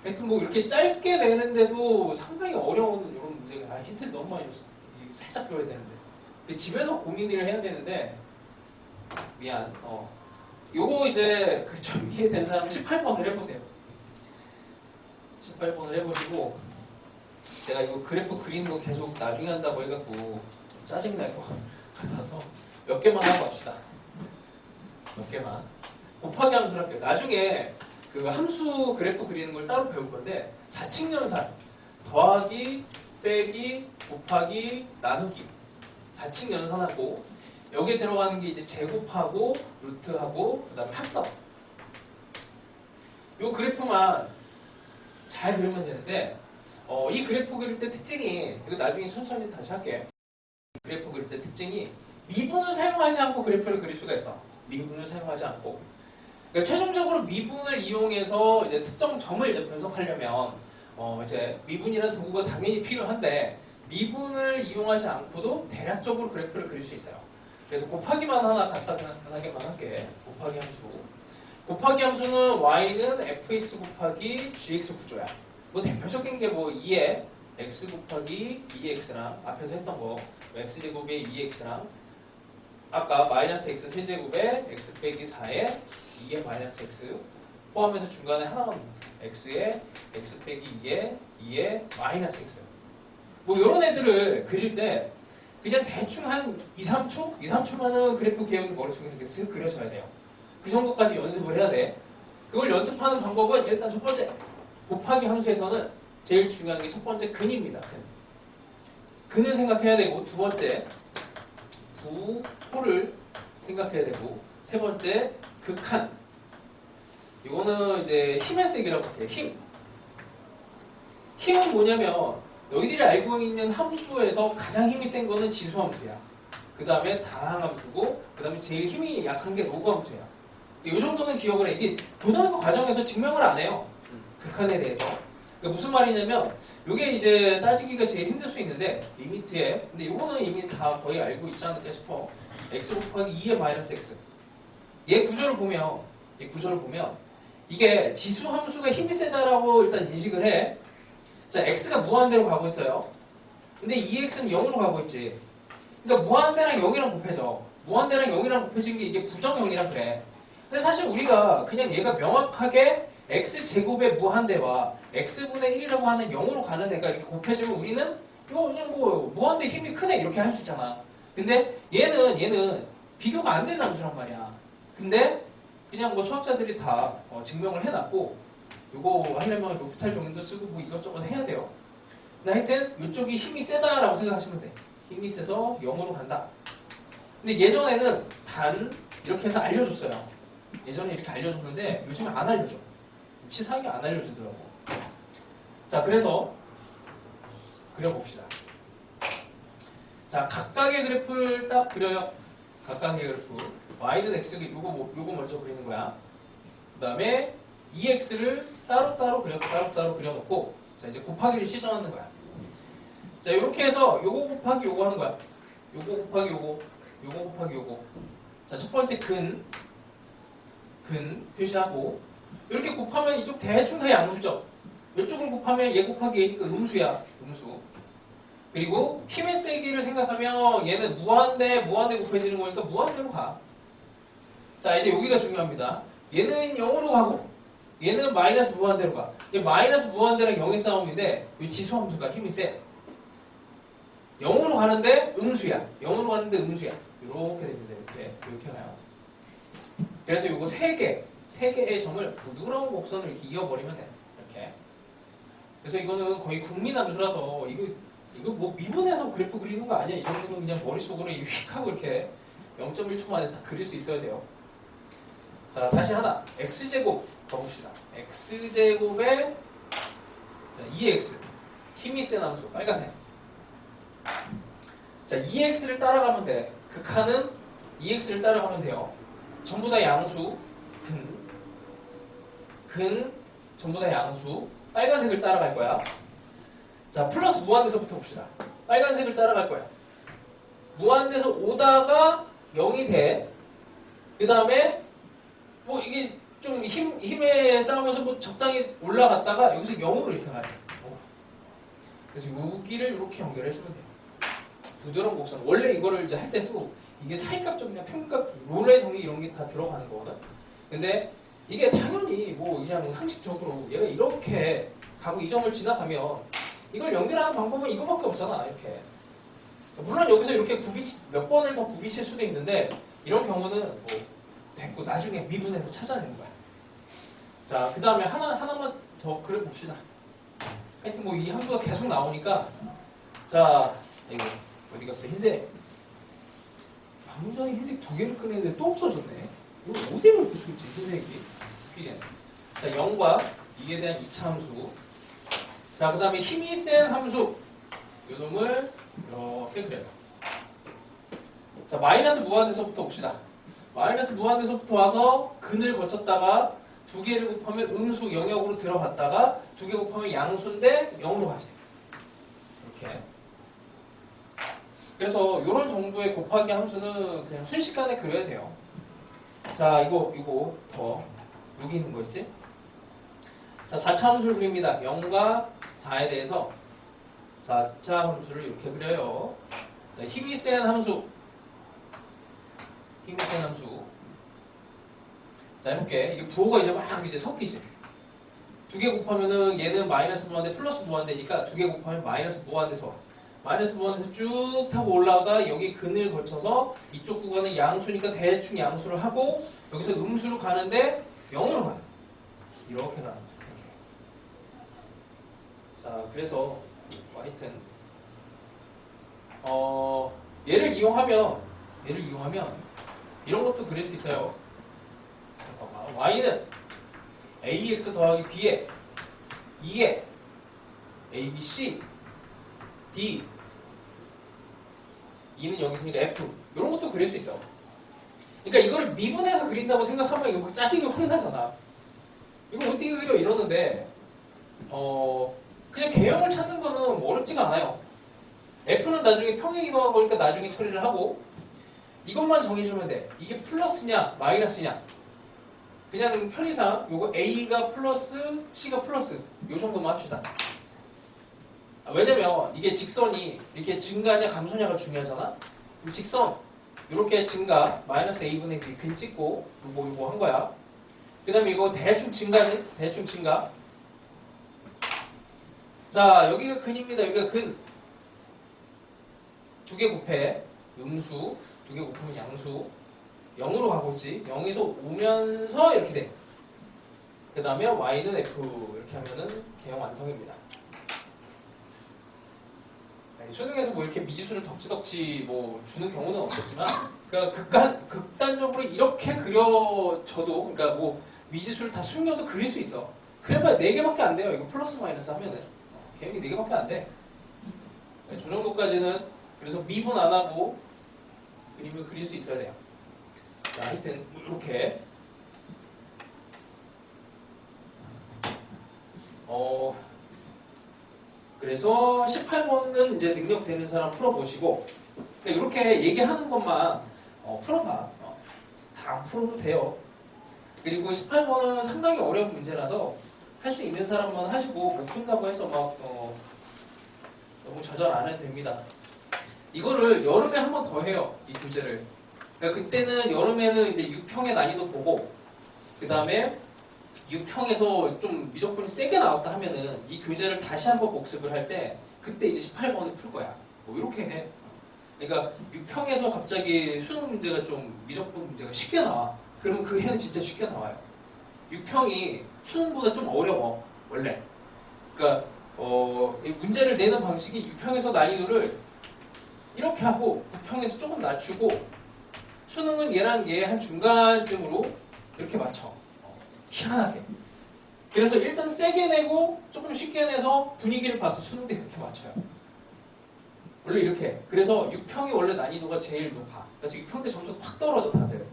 하여튼 뭐 이렇게 짧게 내는데도 상당히 어려운 이런 문제가 힌트를 너무 많이 줬어. 살짝 줘야 되는데. 집에서 고민을 해야 되는데 미안. 요거 이제 그 준비에 된 사람은 18번을 해보세요. 18번을 해보시고 제가 이거 그래프 그리는 거 계속 나중에 한다고 해갖고 짜증날 것 같아서 몇 개만 하고 합시다. 몇 개만. 곱하기 함수를 할게요. 나중에 그 함수 그래프 그리는 걸 따로 배울 건데 4칙 연산 더하기 빼기 곱하기 나누기 4칙 연산하고 여기에 들어가는 게 이제 제곱하고 루트하고 그 다음에 합성. 요 그래프만 잘 그리면 되는데 이 그래프 그릴 때 특징이 이거 나중에 천천히 다시 할게. 그래프 그릴 때 특징이 미분을 사용하지 않고 그래프를 그릴 수가 있어. 미분을 사용하지 않고. 그러니까 최종적으로 미분을 이용해서 이제 특정 점을 이제 분석하려면 이제 미분이라는 도구가 당연히 필요한데 미분을 이용하지 않고도 대략적으로 그래프를 그릴 수 있어요. 그래서 곱하기만 하나 간단하게만 할게. 곱하기 함수. 곱하기 함수는 y는 fx 곱하기 gx 구조야. 뭐 대표적인 게 뭐 2에 x 곱하기 2x랑 앞에서 했던 거 x제곱에 2x랑 아까 마이너스 x 세제곱에 x 빼기 4에 2에 마이너스 x 포함해서 중간에 하나만 x에 x 빼기 2에 마이너스 x 뭐 이런 애들을 그릴 때 그냥 대충 한 2, 3초? 2, 3초만은 그래프 개형이 머릿속에 이렇게 쓱 그려져야 돼요. 그 정도까지 연습을 해야 돼. 그걸 연습하는 방법은 일단 첫 번째 곱하기 함수에서는 제일 중요한 게 첫 번째 근입니다. 근을 생각해야 되고 두 번째 부호를 생각해야 되고 세 번째 극한. 이거는 이제 힘의 세기라고 할게요. 힘. 힘은 뭐냐면 너희들이 알고 있는 함수에서 가장 힘이 센 거는 지수함수야. 그 다음에 다항함수고 그 다음에 제일 힘이 약한 게 로그함수야. 이 정도는 기억을 해. 이게 고등학교 과정에서 증명을 안 해요. 극한에 대해서. 그러니까 무슨 말이냐면 이게 이제 따지기가 제일 힘들 수 있는데 리미트에 근데 이거는 이미 다 거의 알고 있지 않을까 싶어. x 곱하기 2의 마이너스 x. 얘 구조를 보면 이게 지수함수가 힘이 세다라고 일단 인식을 해. 자, x가 무한대로 가고 있어요. 근데 2x는 0으로 가고 있지. 그러니까 무한대랑 0이랑 곱해져. 무한대랑 0이랑 곱해진 게 이게 부정형이라 그래. 근데 사실 우리가 그냥 얘가 명확하게 x제곱의 무한대와 x분의 1이라고 하는 0으로 가는 애가 이렇게 곱해지면 우리는 이거 그냥 뭐 무한대 힘이 크네 이렇게 할 수 있잖아. 근데 얘는 비교가 안 되는 함수란 말이야. 근데 그냥 뭐 수학자들이 다 증명을 해놨고 이거 하려면 로피탈 정리도 쓰고 뭐 이것저것 해야 돼요. 근데 하여튼 이쪽이 힘이 세다라고 생각하시면 돼. 힘이 세서 0으로 간다. 근데 예전에는 단 이렇게 해서 알려줬어요. 예전에 이렇게 알려줬는데 요즘에 안 알려줘. 치사하게 안 알려주더라고. 자, 그래서 그려봅시다. 자, 각각의 그래프를 딱 그려요. 각각의 그래프. y는 x, 요거 먼저 그리는 거야. 그 다음에 2x를 따로따로 그려놓고 자, 이제 곱하기를 시전하는 거야. 자, 이렇게 해서 요거 곱하기 요거 하는 거야. 요거 곱하기 요거 곱하기 요거. 자, 첫 번째 근 표시하고 이렇게 곱하면 이쪽 대충 다 양수죠. 이쪽을 곱하면 얘 곱하기 얘니까 음수야. 음수. 그리고 힘의 세기를 생각하면 얘는 무한대 곱해지는 거니까 무한대로 가. 자, 이제 여기가 중요합니다. 얘는 0으로 가고 얘는 마이너스 무한대로 가. 마이너스 무한대랑 0의 싸움인데 이 지수함수가 힘이 세. 0으로 가는데 음수야. 0으로 가는데 음수야. 이렇게 됩니다. 이렇게 가요. 그래서 이거 세 개의 점을 부드러운 곡선을 이렇게 이어버리면 돼. 이렇게. 그래서 이거는 거의 국민함수라서 이거 뭐 미분해서 그래프 그리는 거 아니야. 이 정도는 그냥 머릿속으로 휙 하고 이렇게 0.1초 만에 다 그릴 수 있어야 돼요. 자, 다시 하나. x제곱 가봅시다. x제곱에 2x 힘이 센 함수 빨간색. 자, 2x를 따라가면 돼. 극한은 2x를 따라가면 돼요. 전부 다 양수 근 전부 다 양수 빨간색을 따라갈 거야. 자, 플러스 무한대서부터 봅시다. 빨간색을 따라갈 거야. 무한대서 오다가 0이 돼. 그 다음에 뭐 이게 좀 힘에 싸우면서 뭐 적당히 올라갔다가 여기서 0으로 이렇게 가요. 그래서 여기를 이렇게 연결해주면 돼요. 부드러운 곡선. 원래 이거를 이제 할 때도 이게 사이값적이냐 평균값, 롤의 정의 이런 게 다 들어가는 거거든. 근데 이게 당연히 뭐 그냥 상식적으로 얘가 이렇게 가고 이 점을 지나가면 이걸 연결하는 방법은 이거밖에 없잖아. 이렇게. 물론 여기서 이렇게 몇 번을 더 굽이칠 수도 있는데 이런 경우는 뭐 됐고 나중에 미분해서 찾아내는 거야. 자, 그 다음에 하나만 더 그려 봅시다. 하여튼 뭐 이 함수가 계속 나오니까 자, 이거 어디 갔어? 흰색. 방금 전에 흰색 2개를 꺼냈는데 또 없어졌네. 이거 어디에 놓고 쓸지 흰색이? 웃기게. 자, 0과 2에 대한 2차 함수. 자, 그 다음에 힘이 센 함수. 요 놈을 이렇게 그려요. 자, 마이너스 무한대서부터 봅시다. 마이너스 무한대서부터 와서 근을 거쳤다가 2개를 곱하면 음수 영역으로 들어갔다가 2개 곱하면 양수인데 0으로 가지. 이렇게. 그래서 이런 정도의 곱하기 함수는 그냥 순식간에 그려야 돼요. 자, 이거 더 여기 있는 거 있지? 자, 4차 함수를 그립니다. 0과 4에 대해서 4차 함수를 이렇게 그려요. 자, 힘이 센 함수. 힘이 센 함수. 자, 해볼게. 이게 부호가 이제 막 이제 섞이지. 2개 곱하면은 얘는 마이너스 무한대 플러스 무한대니까 2개 곱하면 마이너스 무한대서 마이너스 무한대서 쭉 타고 올라가다 여기 근을 거쳐서 이쪽 구간은 양수니까 대충 양수를 하고 여기서 음수로 가는데 0으로 가요. 이렇게 가는 거죠. 자, 그래서 하여튼 얘를 이용하면 이런 것도 그릴 수 있어요. 잠깐만. y는 ax 더하기 b에 2에 a, b, c, d 2는 여기 있으니까 f 이런 것도 그릴 수 있어. 그러니까 이거를 미분해서 그린다고 생각하면 이거 막 짜증이 확 나잖아. 이거 어떻게 그려 이러는데 그냥 개형을 찾는 거는 어렵지가 않아요. f는 나중에 평행 이동한 거니까 나중에 처리를 하고 이것만 정해주면 돼. 이게 플러스냐 마이너스냐 그냥 편의상 요거 a가 플러스 c가 플러스 요 정도만 합시다. 왜냐면 이게 직선이 이렇게 증가냐 감소냐가 중요하잖아. 그럼 직선 이렇게 증가 마이너스 a분의 b 근 찍고 요거 한 거야. 그 다음에 이거 대충 증가지? 대충 증가. 자, 여기가 근입니다. 여기가 근. 2개 곱해 음수 2개 곱하면 양수 0으로 가고 있지. 0에서 오면서 이렇게 돼. 그 다음에 y는 f 이렇게 하면은 개형 완성입니다. 수능에서 뭐 이렇게 미지수를 덕지덕지 뭐 주는 경우는 없겠지만, 그러니까 극단적으로 이렇게 그려져도, 그러니까 뭐 미지수를 다 숨겨도 그릴 수 있어. 그래봐야 4개밖에 안 돼요. 이거 플러스 마이너스 하면은 개형이 4개밖에 안 돼. 저 정도까지는 그래서 미분 안 하고 그림을 그릴 수 있어야 돼요. 자, 하여튼 이렇게 그래서 18번은 이제 능력 되는 사람 풀어보시고 이렇게 얘기하는 것만 풀어봐. 다 안 풀어도 돼요. 그리고 18번은 상당히 어려운 문제라서 할 수 있는 사람만 하시고 못 푼다고 해서 막 너무 좌절 안 해도 됩니다. 이거를 여름에 한 번 더 해요. 이 교재를. 그러니까 그때는 여름에는 이제 6평의 난이도 보고 그 다음에 6평에서 좀 미적분이 세게 나왔다 하면은 이 교재를 다시 한번 복습을 할 때 그때 이제 18번을 풀 거야. 뭐 이렇게 해. 그러니까 6평에서 갑자기 수능 문제가 좀 미적분 문제가 쉽게 나와. 그러면 그 해는 진짜 쉽게 나와요. 6평이 수능보다 좀 어려워 원래. 그러니까 이 문제를 내는 방식이 6평에서 난이도를 이렇게 하고 9평에서 조금 낮추고 수능은 얘랑 얘 한 중간쯤으로 이렇게 맞춰. 희한하게. 그래서 일단 세게 내고 조금 쉽게 내서 분위기를 봐서 수능 때 그렇게 맞춰요. 원래 이렇게. 그래서 6평이 원래 난이도가 제일 높아. 그래서 6평 때 점수 확 떨어져 다들.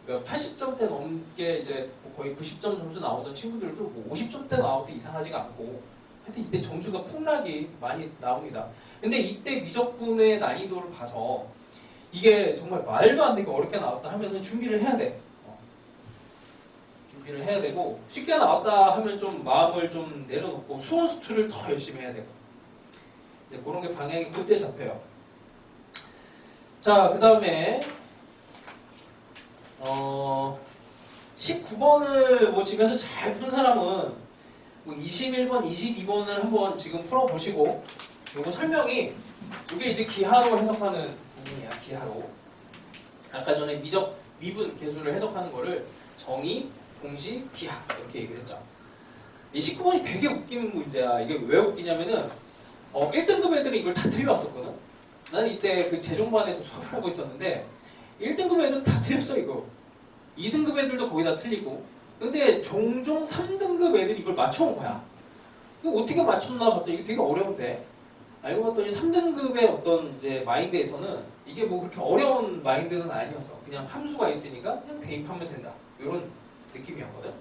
그러니까 80점대 넘게 이제 거의 90점 점수 나오던 친구들도 뭐 50점대 나올 때 이상하지가 않고 하여튼 이때 점수가 폭락이 많이 나옵니다. 근데 이때 미적분의 난이도를 봐서 이게 정말 말도 안 되게 어렵게 나왔다 하면은 준비를 해야 돼. 준비를 해야 되고 쉽게 나왔다 하면 좀 마음을 좀 내려놓고 수원 수투를 더 열심히 해야 되고 이제 그런 게 방향이 그때 잡혀요. 자, 그 다음에 19번을 뭐 집에서 잘 푼 사람은 뭐 21번, 22번을 한번 지금 풀어보시고 요거 설명이 이게 이제 기하로 해석하는 부분이야. 기하로 아까 전에 미적 미분 계수를 해석하는 거를 정의, 공식, 기하 이렇게 얘기를 했죠. 이 19번이 되게 웃기는 문제야. 이게 왜 웃기냐면은 1등급 애들이 이걸 다 틀려왔었거든. 나는 이때 그 재종반에서 수업을 하고 있었는데 1등급 애들은 다 틀렸어 이거. 2등급 애들도 거의 다 틀리고 근데 종종 3등급 애들이 이걸 맞춰온 거야. 이거 어떻게 맞췄나 봤더니 이게 되게 어려운데 알고 봤더니 3등급의 어떤 이제 마인드에서는 이게 뭐 그렇게 어려운 마인드는 아니었어. 그냥 함수가 있으니까 그냥 대입하면 된다. 이런 느낌이었거든.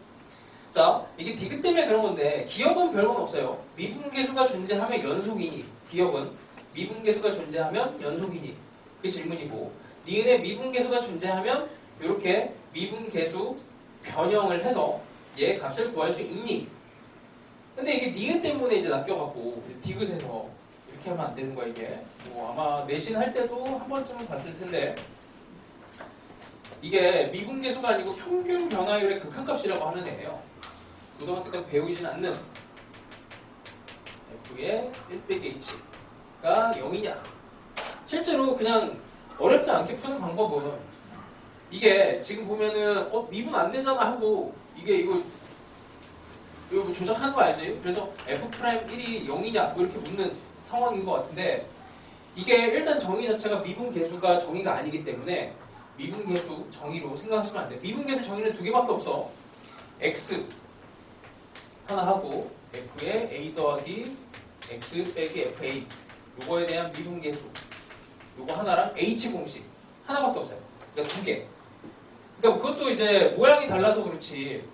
자, 이게 디귿 때문에 그런 건데 기억은 별건 없어요. 미분계수가 존재하면 연속이니 기억은 미분계수가 존재하면 연속이니 그 질문이고 니은의 미분계수가 존재하면 이렇게 미분계수 변형을 해서 얘 값을 구할 수 있니? 근데 이게 니은 때문에 이제 낚여갖고 디귿에서 이렇게 하면 안 되는 거야 이게. 뭐 아마 내신 할 때도 한 번쯤은 봤을 텐데 이게 미분계수가 아니고 평균 변화율의 극한값이라고 하는 애예요. 고등학교 때 배우진 않는 F의 1-H가 0이냐? 실제로 그냥 어렵지 않게 푸는 방법은 이게 지금 보면은 미분 안 되잖아 하고 이거 뭐 조작하는 거 알지? 그래서 F'1이 0이냐 뭐 이렇게 묻는 상황인 것 같은데 이게 일단 정의 자체가 미분계수가 정의가 아니기 때문에 미분계수 정의로 생각하시면 안 돼. 미분계수 정의는 두 개밖에 없어. X 하나 하고 F의 A 더하기 X 빼기 FA 요거에 대한 미분계수 요거 하나랑 H 공식 하나밖에 없어요. 그러니까 두 개. 그러니까 그것도 이제 모양이 달라서 그렇지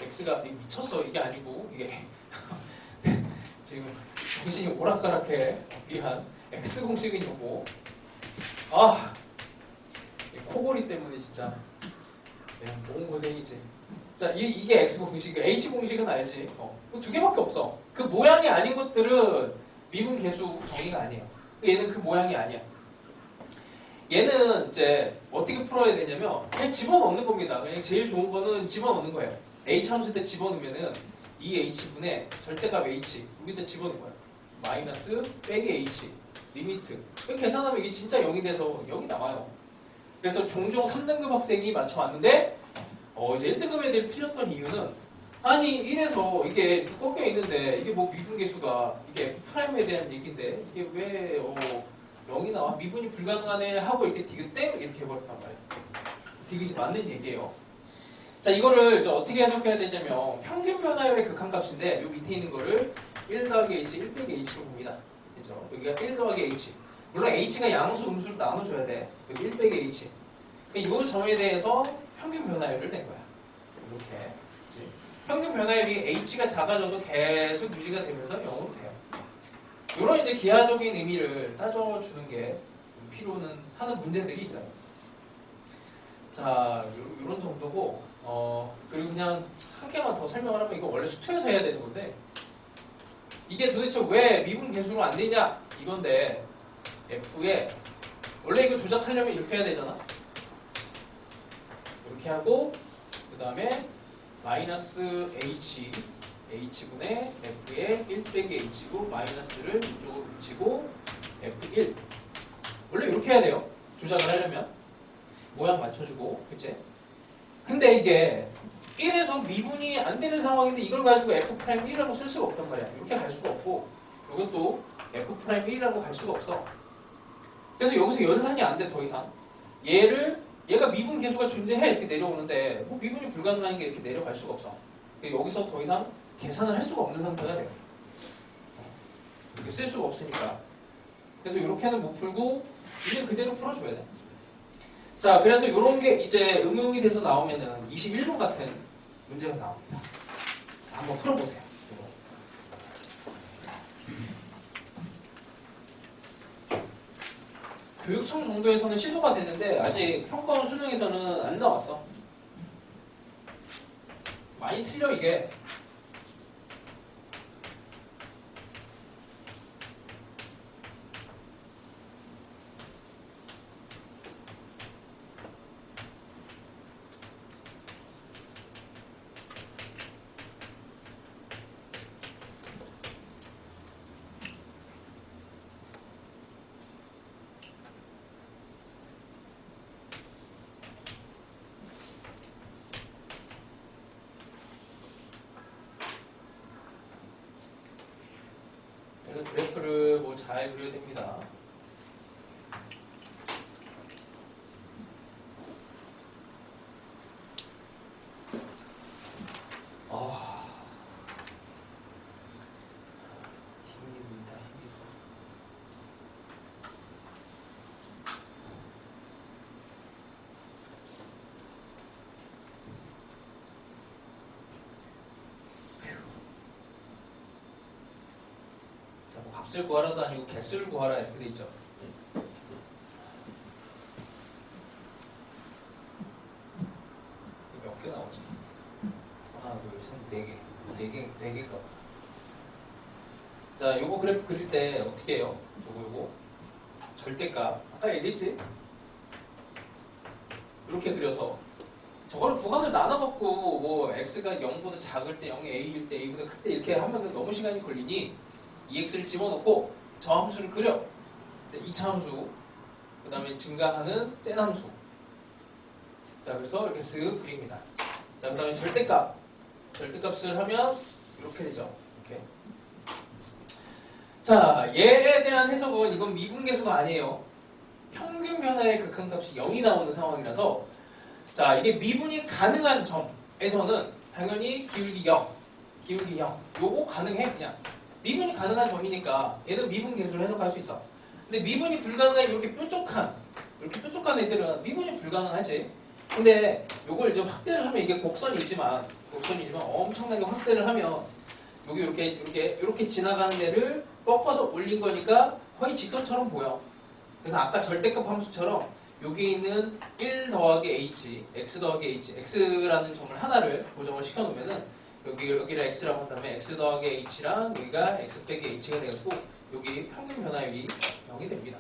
X가 미쳤어 이게 아니고 이게 지금 정신이 오락가락해 미안 X 공식은 요거 코골이 때문에 진짜 너무 고생이지. 자, 이게 X 공식, H 공식은 알지? 두 개밖에 없어. 그 모양이 아닌 것들은 미분계수 정의가 아니에요. 얘는 그 모양이 아니야. 얘는 이제 어떻게 풀어야 되냐면 그냥 집어넣는 겁니다. 그냥 제일 좋은 거는 집어넣는 거예요. H 함수 때 집어넣으면은 이 H분의 절대값 H 여기다 집어넣는 거예요. 마이너스 빼기 H 리미트. 계산하면 이게 진짜 0이 돼서 0이 나와요. 그래서 종종 3등급 학생이 맞춰왔는데 이제 1등급 애들이 틀렸던 이유는 아니 1에서 이게 꺾여 있는데 이게 뭐 미분계수가 이게 F'에 대한 얘기인데 이게 왜 0이 나와? 미분이 불가능하네 하고 이렇게 디귿 땡 이렇게 해버렸단 말이에요. 디귿이 맞는 얘기예요. 자, 이거를 이제 어떻게 해석해야 되냐면 평균 변화율의 극한값인데 요 밑에 있는 거를 1 더하기 H, 1 빼기 H로 봅니다. 그죠? 여기가 1 더하기 H. 물론 H가 양수, 음수로 나눠줘야 돼. 여기 1 빼기 H. 이 점에 대해서 평균 변화율을 낸 거야. 이렇게. 그치? 평균 변화율이 H가 작아져도 계속 유지가 되면서 0으로 돼요. 이런 이제 기하적인 의미를 따져주는 게 필요는 하는 문제들이 있어요. 자, 이런 정도고, 그리고 그냥 한 개만 더 설명을 하면 이거 원래 수투에서 해야 되는 건데, 이게 도대체 왜 미분계수로 안 되냐? 이건데, F에, 원래 이거 조작하려면 이렇게 해야 되잖아? 이렇게 하고, 그 다음에 마이너스 H분의 F의 1 빼기 H고 마이너스를 이쪽으로 붙이고 F1 원래 이렇게 해야 돼요. 조작을 하려면 모양 맞춰주고 그치? 근데 이게 1에서 미분이 안 되는 상황인데 이걸 가지고 F'1이라고 쓸 수가 없단 말이야. 이렇게 갈 수가 없고 이것도 F'1이라고 갈 수가 없어. 그래서 여기서 연산이 안 돼 더 이상. 얘가 미분 계수가 존재해 이렇게 내려오는데 뭐 미분이 불가능한 게 이렇게 내려갈 수가 없어. 여기서 더 이상 계산을 할 수가 없는 상태가 돼요. 이렇게 쓸 수가 없으니까. 그래서 이렇게는 못 풀고 이제 그대로 풀어줘야 돼. 자, 그래서 이런 게 이제 응용이 돼서 나오면은 21번 같은 문제가 나옵니다. 자, 한번 풀어보세요. 교육청 정도에서는 시도가 됐는데 아직 평가원 수능에서는 안 나왔어. 많이 틀려 이게. 그래프를 뭐 잘 그려야 됩니다. 아, 힘듭니다. 힘들어. 자, 뭐 값을 구하라도 아니고 개수를 구하라 이렇게 돼 있죠. 몇 개 나오지? 하나, 둘, 셋, 네 개. 네 개가. 자, 요거 그래프 그릴 때 어떻게 해요? 요거. 절대값. 아까 얘기했지? 이렇게 그려서 저거를 구간을 나눠갖고 뭐 x가 0보다 작을 때 0이 a일 때 a보다 클 때 이렇게 하면 너무 시간이 걸리니 ex를 집어넣고 저 함수를 그려. 2차 함수, 그 다음에 증가하는 센 함수. 자, 그래서 이렇게 쓱 그립니다. 자, 그 다음에 절대값을 하면 이렇게 되죠. 이렇게. 자, 얘에 대한 해석은 이건 미분계수가 아니에요. 평균 변화의 극한값이 0이 나오는 상황이라서, 자, 이게 미분이 가능한 점에서는 당연히 기울기 0, 요거 가능해. 그냥 미분이 가능한 점이니까 얘는 미분계수를 해석할 수 있어. 근데 미분이 불가능한 이렇게 뾰족한 애들은 미분이 불가능하지. 근데 요걸 이제 확대를 하면 이게 곡선이지만 엄청나게 확대를 하면 여기 이렇게 지나가는 애를 꺾어서 올린 거니까 거의 직선처럼 보여. 그래서 아까 절대값 함수처럼 여기 있는 1 더하기 h, x 더하기 h, x라는 점을 하나를 고정을 시켜놓으면은 여기를 x라고 한다면 x 더하기 h랑 여기가 x 빼기 h가 되겠고 여기 평균 변화율이 0이 됩니다.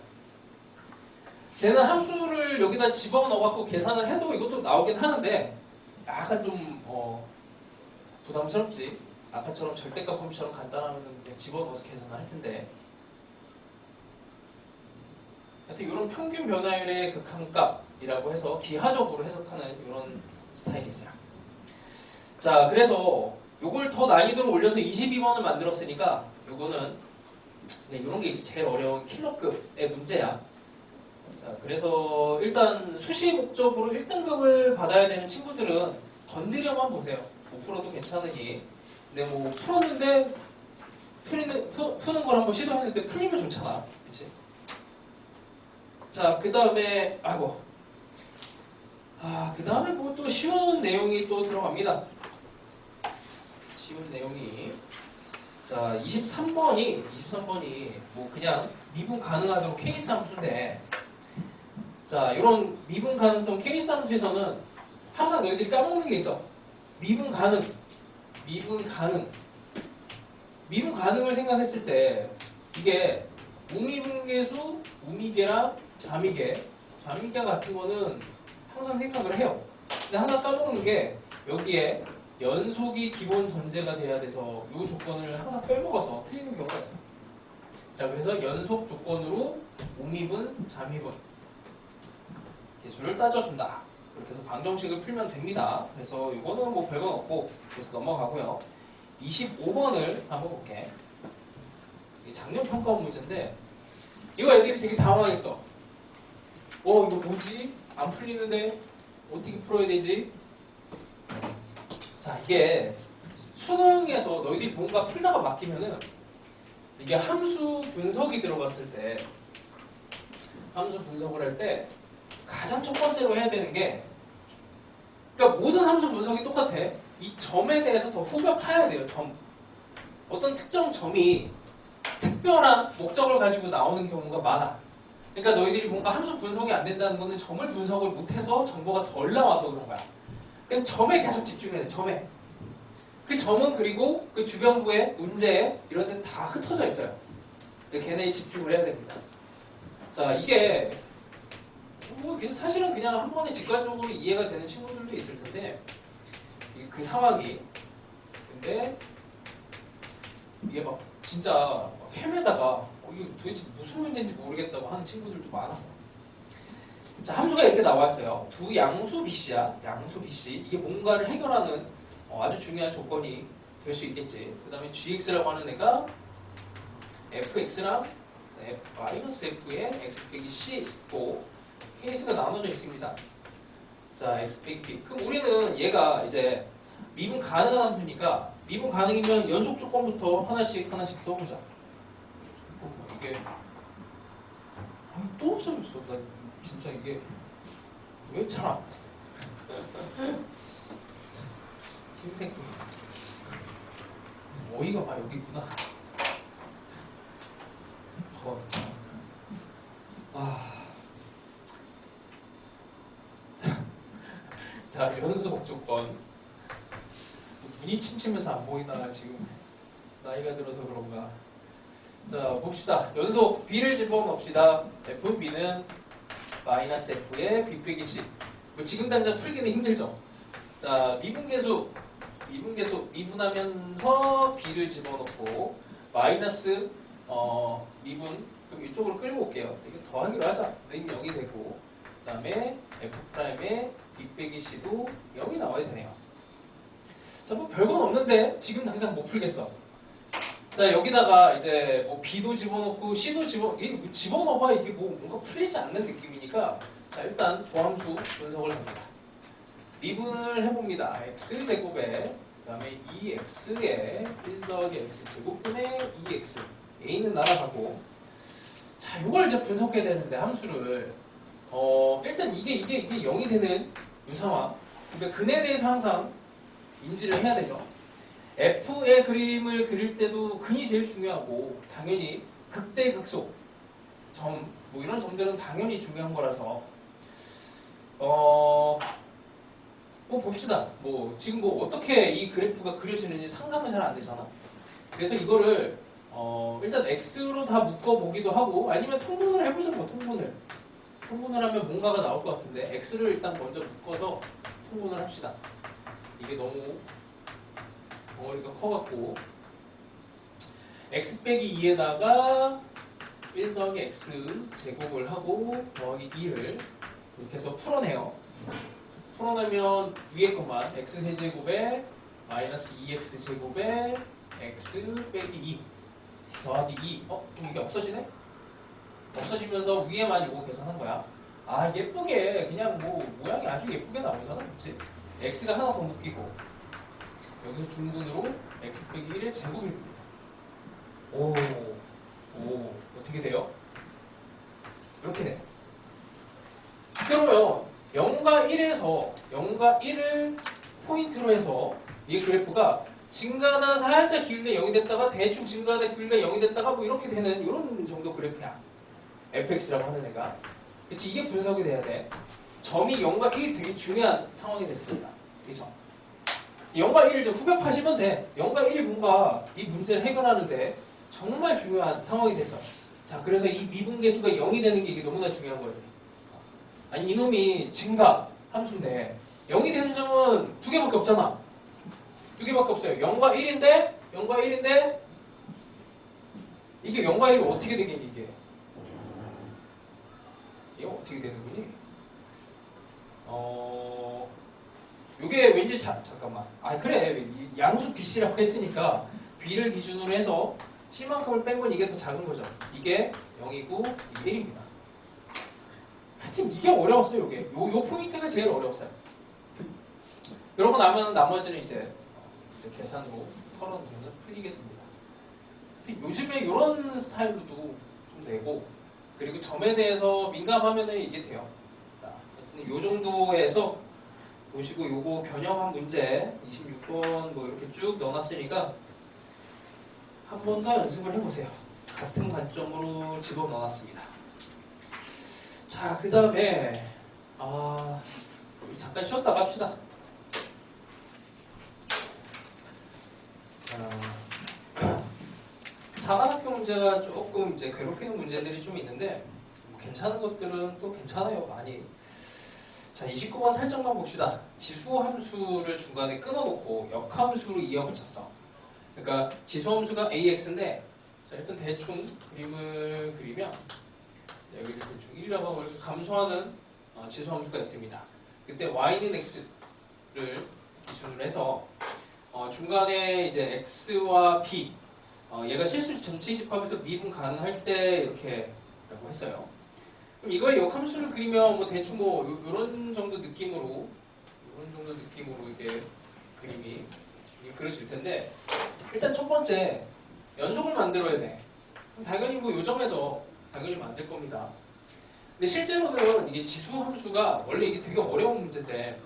쟤는 함수를 여기다 집어넣어갖고 계산을 해도 이것도 나오긴 하는데 약간 좀 부담스럽지. 아까처럼 절대값 함수처럼 간단하면 그냥 집어넣어서 계산을 할 텐데. 하여튼 이런 평균 변화율의 극한값이라고 해서 기하적으로 해석하는 이런 스타일이 있어요. 자, 그래서 요걸 더 난이도를 올려서 22번을 만들었으니까 요거는 이런 게 이제 제일 어려운 킬러급의 문제야. 자, 그래서 일단 수시 목적으로 1등급을 받아야 되는 친구들은 건드려만 보세요. 못 풀어도 괜찮으니. 근데 뭐 풀었는데 푸는 걸 한번 시도했는데 풀리면 좋잖아. 그치? 자, 그 다음에 그 다음에 뭐 또 쉬운 내용이 또 들어갑니다. 쉬운 내용이. 자, 23번이 뭐 그냥 미분 가능하도록 케이스 함수인데, 자, 이런 미분 가능성 케이스 함수에서는 항상 너희들이 까먹는 게 있어. 미분 가능을 생각했을 때 이게 우미분계수, 우미계랑 자미계 같은 거는 항상 생각을 해요. 근데 항상 까먹는 게 여기에 연속이 기본 전제가 돼야 돼서 이 조건을 항상 빼먹어서 틀리는 경우가 있어. 자, 그래서 연속 조건으로 우미분, 자미분 계수를 따져준다. 이렇게 해서 방정식을 풀면 됩니다. 그래서 이거는 뭐 별건 없고 그래서 넘어가고요. 25번을 한번 볼게. 작년 평가원 문제인데 이거 애들이 되게 당황했어. 이거 뭐지? 안 풀리는데 어떻게 풀어야 되지? 자, 이게 수능에서 너희들이 뭔가 풀다가 맡기면은 이게 함수 분석이 들어갔을 때 함수 분석을 할 때 가장 첫 번째로 해야 되는 게, 그러니까 모든 함수 분석이 똑같아. 이 점에 대해서 더 후벼파야 돼요. 어떤 특정 점이 특별한 목적을 가지고 나오는 경우가 많아. 그러니까 너희들이 뭔가 함수 분석이 안 된다는 거는 점을 분석을 못해서 정보가 덜 나와서 그런 거야. 그래서 점에 계속 집중해야 돼. 점에. 그 점은 그리고 그 주변부에 문제에 이런 데 다 흩어져 있어요. 걔네에 집중을 해야 됩니다. 자, 이게 뭐 사실은 그냥 한 번에 직관적으로 이해가 되는 친구들도 있을 텐데 그 상황이 근데 이게 막 진짜 막 헤매다가 이거 도대체 무슨 문제인지 모르겠다고 하는 친구들도 많았어. 자, 함수가 이렇게 나왔어요. 두 양수 BC야. 양수 BC. 이게 뭔가를 해결하는 아주 중요한 조건이 될 수 있겠지. 그 다음에 gx라고 하는 애가 fx랑 -f의 x 빼기 c고 케이스가 나눠져 있습니다. 자, x 빼기 b. 그럼 우리는 얘가 이제 미분 가능한 함수니까 미분 가능이면 연속 조건부터 하나씩 써보자. 이게 또 없어졌어. 나 진짜 이게 왜 잘 안 돼? 힘생 어이가 여기 있구나. 자, 연속 조건. 눈이 침침해서 안 보이나 지금 나이가 들어서 그런가. 자, 봅시다. 연속 b를 집어넣읍시다. fb는 -f의 b 빼기 c. 뭐 지금 당장 풀기는 힘들죠. 자, 미분하면서 b를 집어넣고 마이너스 미분 그럼 이쪽으로 끌고 올게요. 이게 더하기로 하자. 는 0이 되고 그 다음에 f'의 b 빼기 c도 0이 나와야 되네요. 자, 뭐 별건 없는데 지금 당장 못 풀겠어. 자, 여기다가 이제 뭐 b도 집어넣고 c도 집어넣어봐 이게 뭐 뭔가 풀리지 않는 느낌이니까 자, 일단 도함수 분석을 합니다. 미분을 해봅니다. x제곱에 그 다음에 2x에 1 더하기 x제곱분의 2x a는 날아가고 자, 이걸 이제 분석해야 되는데 함수를 일단 이게 0이 되는 이 상황. 그러니까 근에 대해서 항상 인지를 해야 되죠. F의 그림을 그릴 때도 근이 제일 중요하고 당연히 극대극소 점, 뭐 이런 점들은 당연히 중요한 거라서 뭐 봅시다. 뭐 지금 뭐 어떻게 이 그래프가 그려지는지 상상은 잘 안 되잖아. 그래서 이거를 일단 X로 다 묶어보기도 하고 아니면 통분을 해보자. 뭐 통분을 하면 뭔가가 나올 것 같은데 X를 일단 먼저 묶어서 통분을 합시다. 이게 너무 덩어리가 커갖고 x 빼기 2에다가 1 더하기 x 제곱을 하고 더하기 2를 이렇게 해서 풀어내요. 풀어내면 위에 것만 x 세제곱에 마이너스 2x 제곱에 x 빼기 2 더하기 2 그럼 이게 없어지네? 없어지면서 위에만 이거 계산한 거야. 아, 예쁘게 그냥 뭐 모양이 아주 예쁘게 나오잖아. 그치? x가 하나 더 묶이고 여기서 중분으로 x 빼기 1의 제곱이 됩니다. 오, 어떻게 돼요? 이렇게 돼요. 그러면 0과 1을 포인트로 해서 이 그래프가 증가나 살짝 기울게 0이 됐다가 대충 증가나 기울게 0이 됐다가 뭐 이렇게 되는 이런 정도 그래프야. fx라고 하는 애가. 그치, 이게 분석이 돼야 돼. 점이 0과 1이 되게 중요한 상황이 됐습니다. 이 점. 0과 1을 좀 후벼파시면 돼. 0과 1이 뭔가 이 문제를 해결하는데 정말 중요한 상황이 돼서. 자, 그래서 이 미분계수가 0이 되는 게 이게 너무나 중요한 거예요. 아니, 이놈이 증가 함수인데 0이 되는 점은 두 개밖에 없잖아. 두 개밖에 없어요. 0과 1인데 이게 0과 1이 어떻게 되겠니 이게? 이게 어떻게 되는 거니? 이게 왠지 잠깐만. 아, 그래. 양수 BC라고 했으니까 B를 기준으로 해서 C만큼을 뺀 건 이게 더 작은 거죠. 이게 0이고 이게 1입니다. 하여튼 이게 어려웠어요. 이게 요 포인트가 제일 어려웠어요. 그러고 나면 나머지는 이제 계산으로 털어놓으면 풀리게 됩니다. 요즘에 이런 스타일로도 좀 되고 그리고 점에 대해서 민감하면은 이게 돼요. 하여튼 요 정도에서 보시고 요거 변형한 문제 26번 뭐 이렇게 쭉 넣어놨으니까 한 번 더 연습을 해보세요. 같은 관점으로 집어넣어놨습니다. 자, 그 다음에 우리 잠깐 쉬었다가 합시다. 사관학교 문제가 조금 이제 괴롭히는 문제들이 좀 있는데 뭐 괜찮은 것들은 또 괜찮아요, 많이. 자, 29번 살짝만 봅시다. 지수함수를 중간에 끊어놓고 역함수로 이어붙였어. 그러니까 지수함수가 AX인데, 자, 일단 대충 그림을 그리면 여기를 대충 1이라고 하고 이렇게 감소하는 지수함수가 있습니다. 그때 y는 x를 기준으로 해서 중간에 이제 x와 b, 얘가 실수 전체 집합에서 미분 가능할 때 이렇게라고 했어요. 그럼 이거의 역함수를 그리면 뭐 대충 뭐 이런 정도 느낌으로 이게 그림이 그려질 텐데, 일단 첫 번째 연속을 만들어야 돼. 당연히 뭐 요 점에서 당연히 만들 겁니다. 근데 실제로는 이게 지수함수가 원래 이게 되게 어려운 문제인데,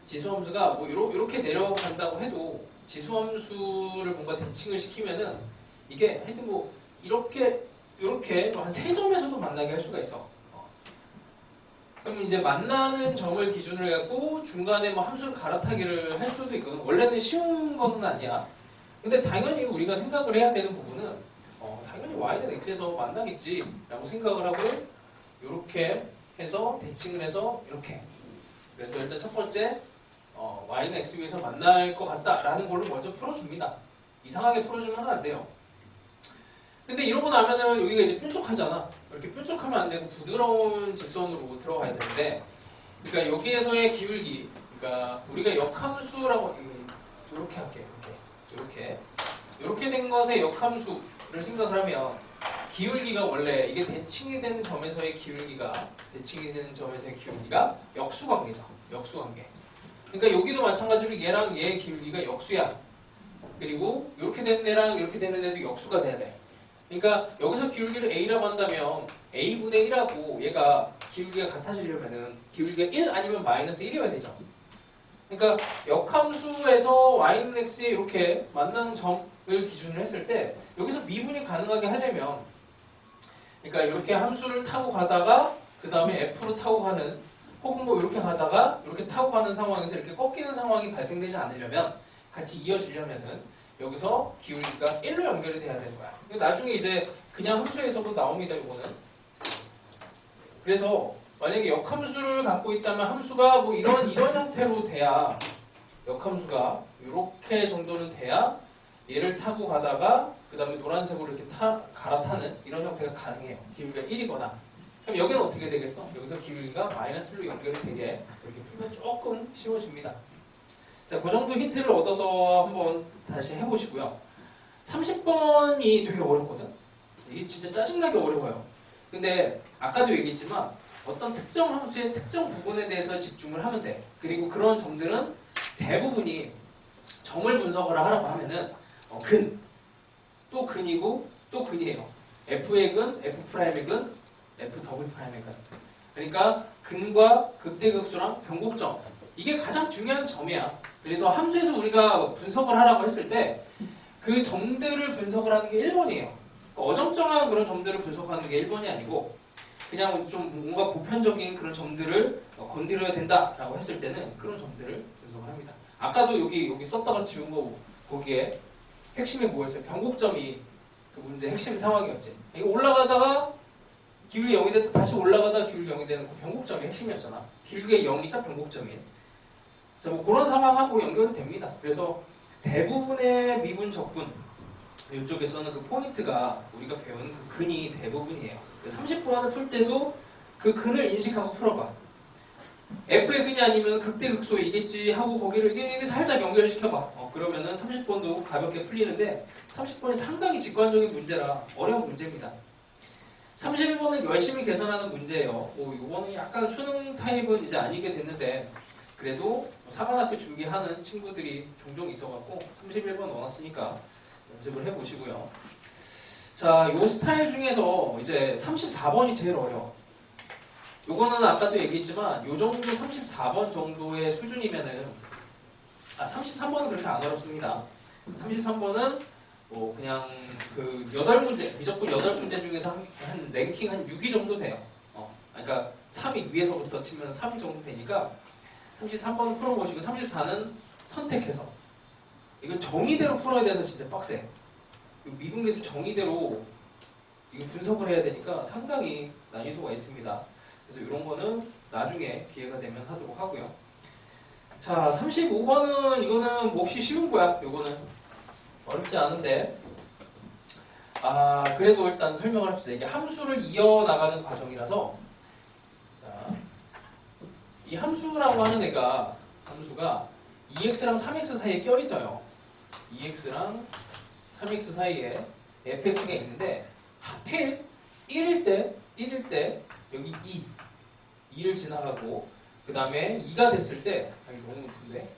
지수함수가 뭐 이렇게 내려간다고 해도 지수함수를 뭔가 대칭을 시키면은 이게 하여튼 뭐 이렇게 한 세 점에서도 만나게 할 수가 있어. 그럼 이제 만나는 점을 기준으로 해갖고 중간에 뭐 함수를 갈아타기를 할 수도 있거든. 원래는 쉬운 건 아니야. 근데 당연히 우리가 생각을 해야 되는 부분은 당연히 y는 x에서 만나겠지라고 생각을 하고 이렇게 해서 대칭을 해서 이렇게. 그래서 일단 첫 번째 y는 x 위에서 만날 것 같다라는 걸로 먼저 풀어줍니다. 이상하게 풀어주면 안 돼요. 근데 이러고 나면은 여기가 이제 뾰족하잖아. 이렇게 뾰족하면 안 되고 부드러운 직선으로 들어가야 되는데, 그러니까 여기에서의 기울기, 그러니까 우리가 역함수라고 이렇게 할게. 이렇게 된 것의 역함수를 생각을 하면 기울기가 원래 이게 대칭이 되는 점에서의 기울기가 역수관계죠. 역수관계. 그러니까 여기도 마찬가지로 얘랑 얘의 기울기가 역수야. 그리고 이렇게 된 애랑 이렇게 되는 애도 역수가 돼야 돼. 그러니까 여기서 기울기를 A라고 한다면 A분의 1하고 얘가 기울기가 같아지려면은 기울기가 1 아니면 마이너스 1이어야 되죠. 그러니까 역함수에서 y는 x에 이렇게 만나는 점을 기준으로 했을 때 여기서 미분이 가능하게 하려면, 그러니까 이렇게 함수를 타고 가다가 그 다음에 f로 타고 가는, 혹은 뭐 이렇게 가다가 이렇게 타고 가는 상황에서 이렇게 꺾이는 상황이 발생되지 않으려면, 같이 이어지려면은 여기서 기울기가 1로 연결이 돼야 되는 거야. 나중에 이제 그냥 함수에서도 나옵니다, 이거는. 그래서 만약에 역함수를 갖고 있다면 함수가 뭐 이런 형태로 돼야, 역함수가 이렇게 정도는 돼야 얘를 타고 가다가 그 다음에 노란색으로 이렇게 갈아타는 이런 형태가 가능해요. 기울기가 1이거나. 그럼 여기는 어떻게 되겠어? 여기서 기울기가 마이너스로 연결이 되게 이렇게 풀면 조금 쉬워집니다. 자, 그 정도 힌트를 얻어서 한번 다시 해보시고요. 30번이 되게 어렵거든. 이게 진짜 짜증나게 어려워요. 근데 아까도 얘기했지만 어떤 특정 함수의 특정 부분에 대해서 집중을 하면 돼. 그리고 그런 점들은 대부분이 점을 분석을 하라고 하면은 근, 또 근이고 또 근이에요. f의 근, f'의 근, f'의 근. 그러니까 근과 극대극소랑 변곡점, 이게 가장 중요한 점이야. 그래서 함수에서 우리가 분석을 하라고 했을 때 그 점들을 분석을 하는 게 1번이에요. 어정쩡한 그런 점들을 분석하는 게 1번이 아니고 그냥 좀 뭔가 보편적인 그런 점들을 건드려야 된다라고 했을 때는 그런 점들을 분석을 합니다. 아까도 여기 썼다가 지운 거 거기에 핵심이 뭐였어요? 변곡점이 그 문제의 핵심 상황이었지. 이게 올라가다가 기울기 0이 됐다 다시 올라가다가 기울기 0이 되는 그 변곡점이 핵심이었잖아. 기울기가 0이자 변곡점인. 자, 뭐 그런 상황하고 연결이 됩니다. 그래서 대부분의 미분 적분, 이쪽에서는 그 포인트가 우리가 배우는 그 근이 대부분이에요. 30번을 풀 때도 그 근을 인식하고 풀어봐. F의 근이 아니면 극대극소이겠지 하고 거기를 이게 살짝 연결시켜봐. 그러면은 30번도 가볍게 풀리는데 30번이 상당히 직관적인 문제라 어려운 문제입니다. 31번은 열심히 계산하는 문제예요. 이거는 약간 수능 타입은 이제 아니게 됐는데 그래도 사관학교 준비하는 친구들이 종종 있어갖고 31번 넣어놨으니까 연습을 해보시고요. 자, 요 스타일 중에서 이제 34번이 제일 어려워. 요거는 아까도 얘기했지만 요 정도 34번 정도의 수준이면은 33번은 그렇게 안 어렵습니다. 33번은 뭐 그냥 그 8문제, 미적분 8문제 중에서 한 랭킹 한 6위 정도 돼요. 그러니까 3이 위에서부터 치면 3 정도 되니까 33번 풀어보시고 34는 선택해서 이건 정의대로 풀어야 돼서 진짜 빡세. 미분계수 정의대로 이거 분석을 해야 되니까 상당히 난이도가 있습니다. 그래서 이런 거는 나중에 기회가 되면 하도록 하고요. 자, 35번은 이거는 몹시 쉬운 거야. 이거는 어렵지 않은데 그래도 일단 설명을 합시다. 이게 함수를 이어나가는 과정이라서 자, 이 함수라고 하는 함수가 2x랑 3x 사이에 껴있어요. 2x랑 3x 사이에 fx가 있는데 하필 1일 때 여기 2를 지나가고 그 다음에 2가 됐을 때 너무 높은데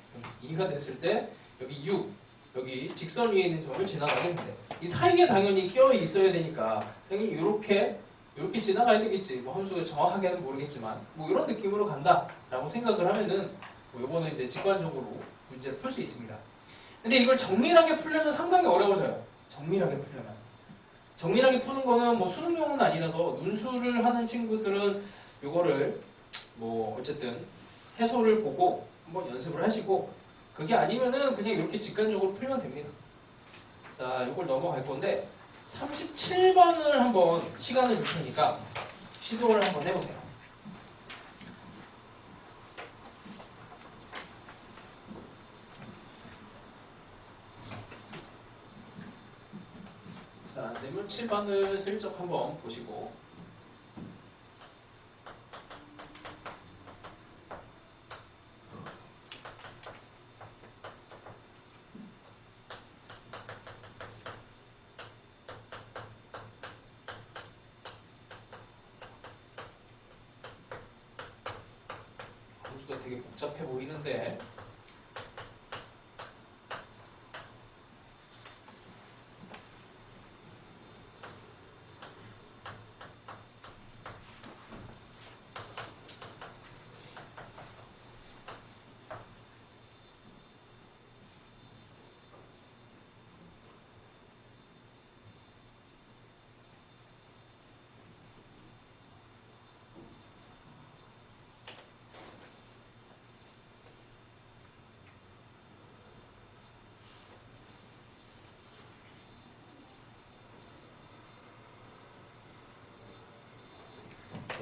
2가 됐을 때 여기 6 여기 직선 위에 있는 점을 지나가겠는데 이 사이에 당연히 껴 있어야 되니까 당연히 이렇게 지나가야 되겠지. 뭐 함수가 정확하게는 모르겠지만 뭐 이런 느낌으로 간다라고 생각을 하면은 뭐 요거는 이제 직관적으로 문제를 풀 수 있습니다. 근데 이걸 정밀하게 풀려면 상당히 어려워져요. 정밀하게 푸는 거는 뭐 수능용은 아니라서 논술을 하는 친구들은 요거를 뭐 어쨌든 해설을 보고 한번 연습을 하시고 그게 아니면은 그냥 이렇게 직관적으로 풀면 됩니다. 자, 요걸 넘어갈 건데 37번을 한번 시간을 줄 테니까 시도를 한번 해보세요. 자, 안되면 7번을 슬쩍 한번 보시고 함수가 되게 복잡해 보이는데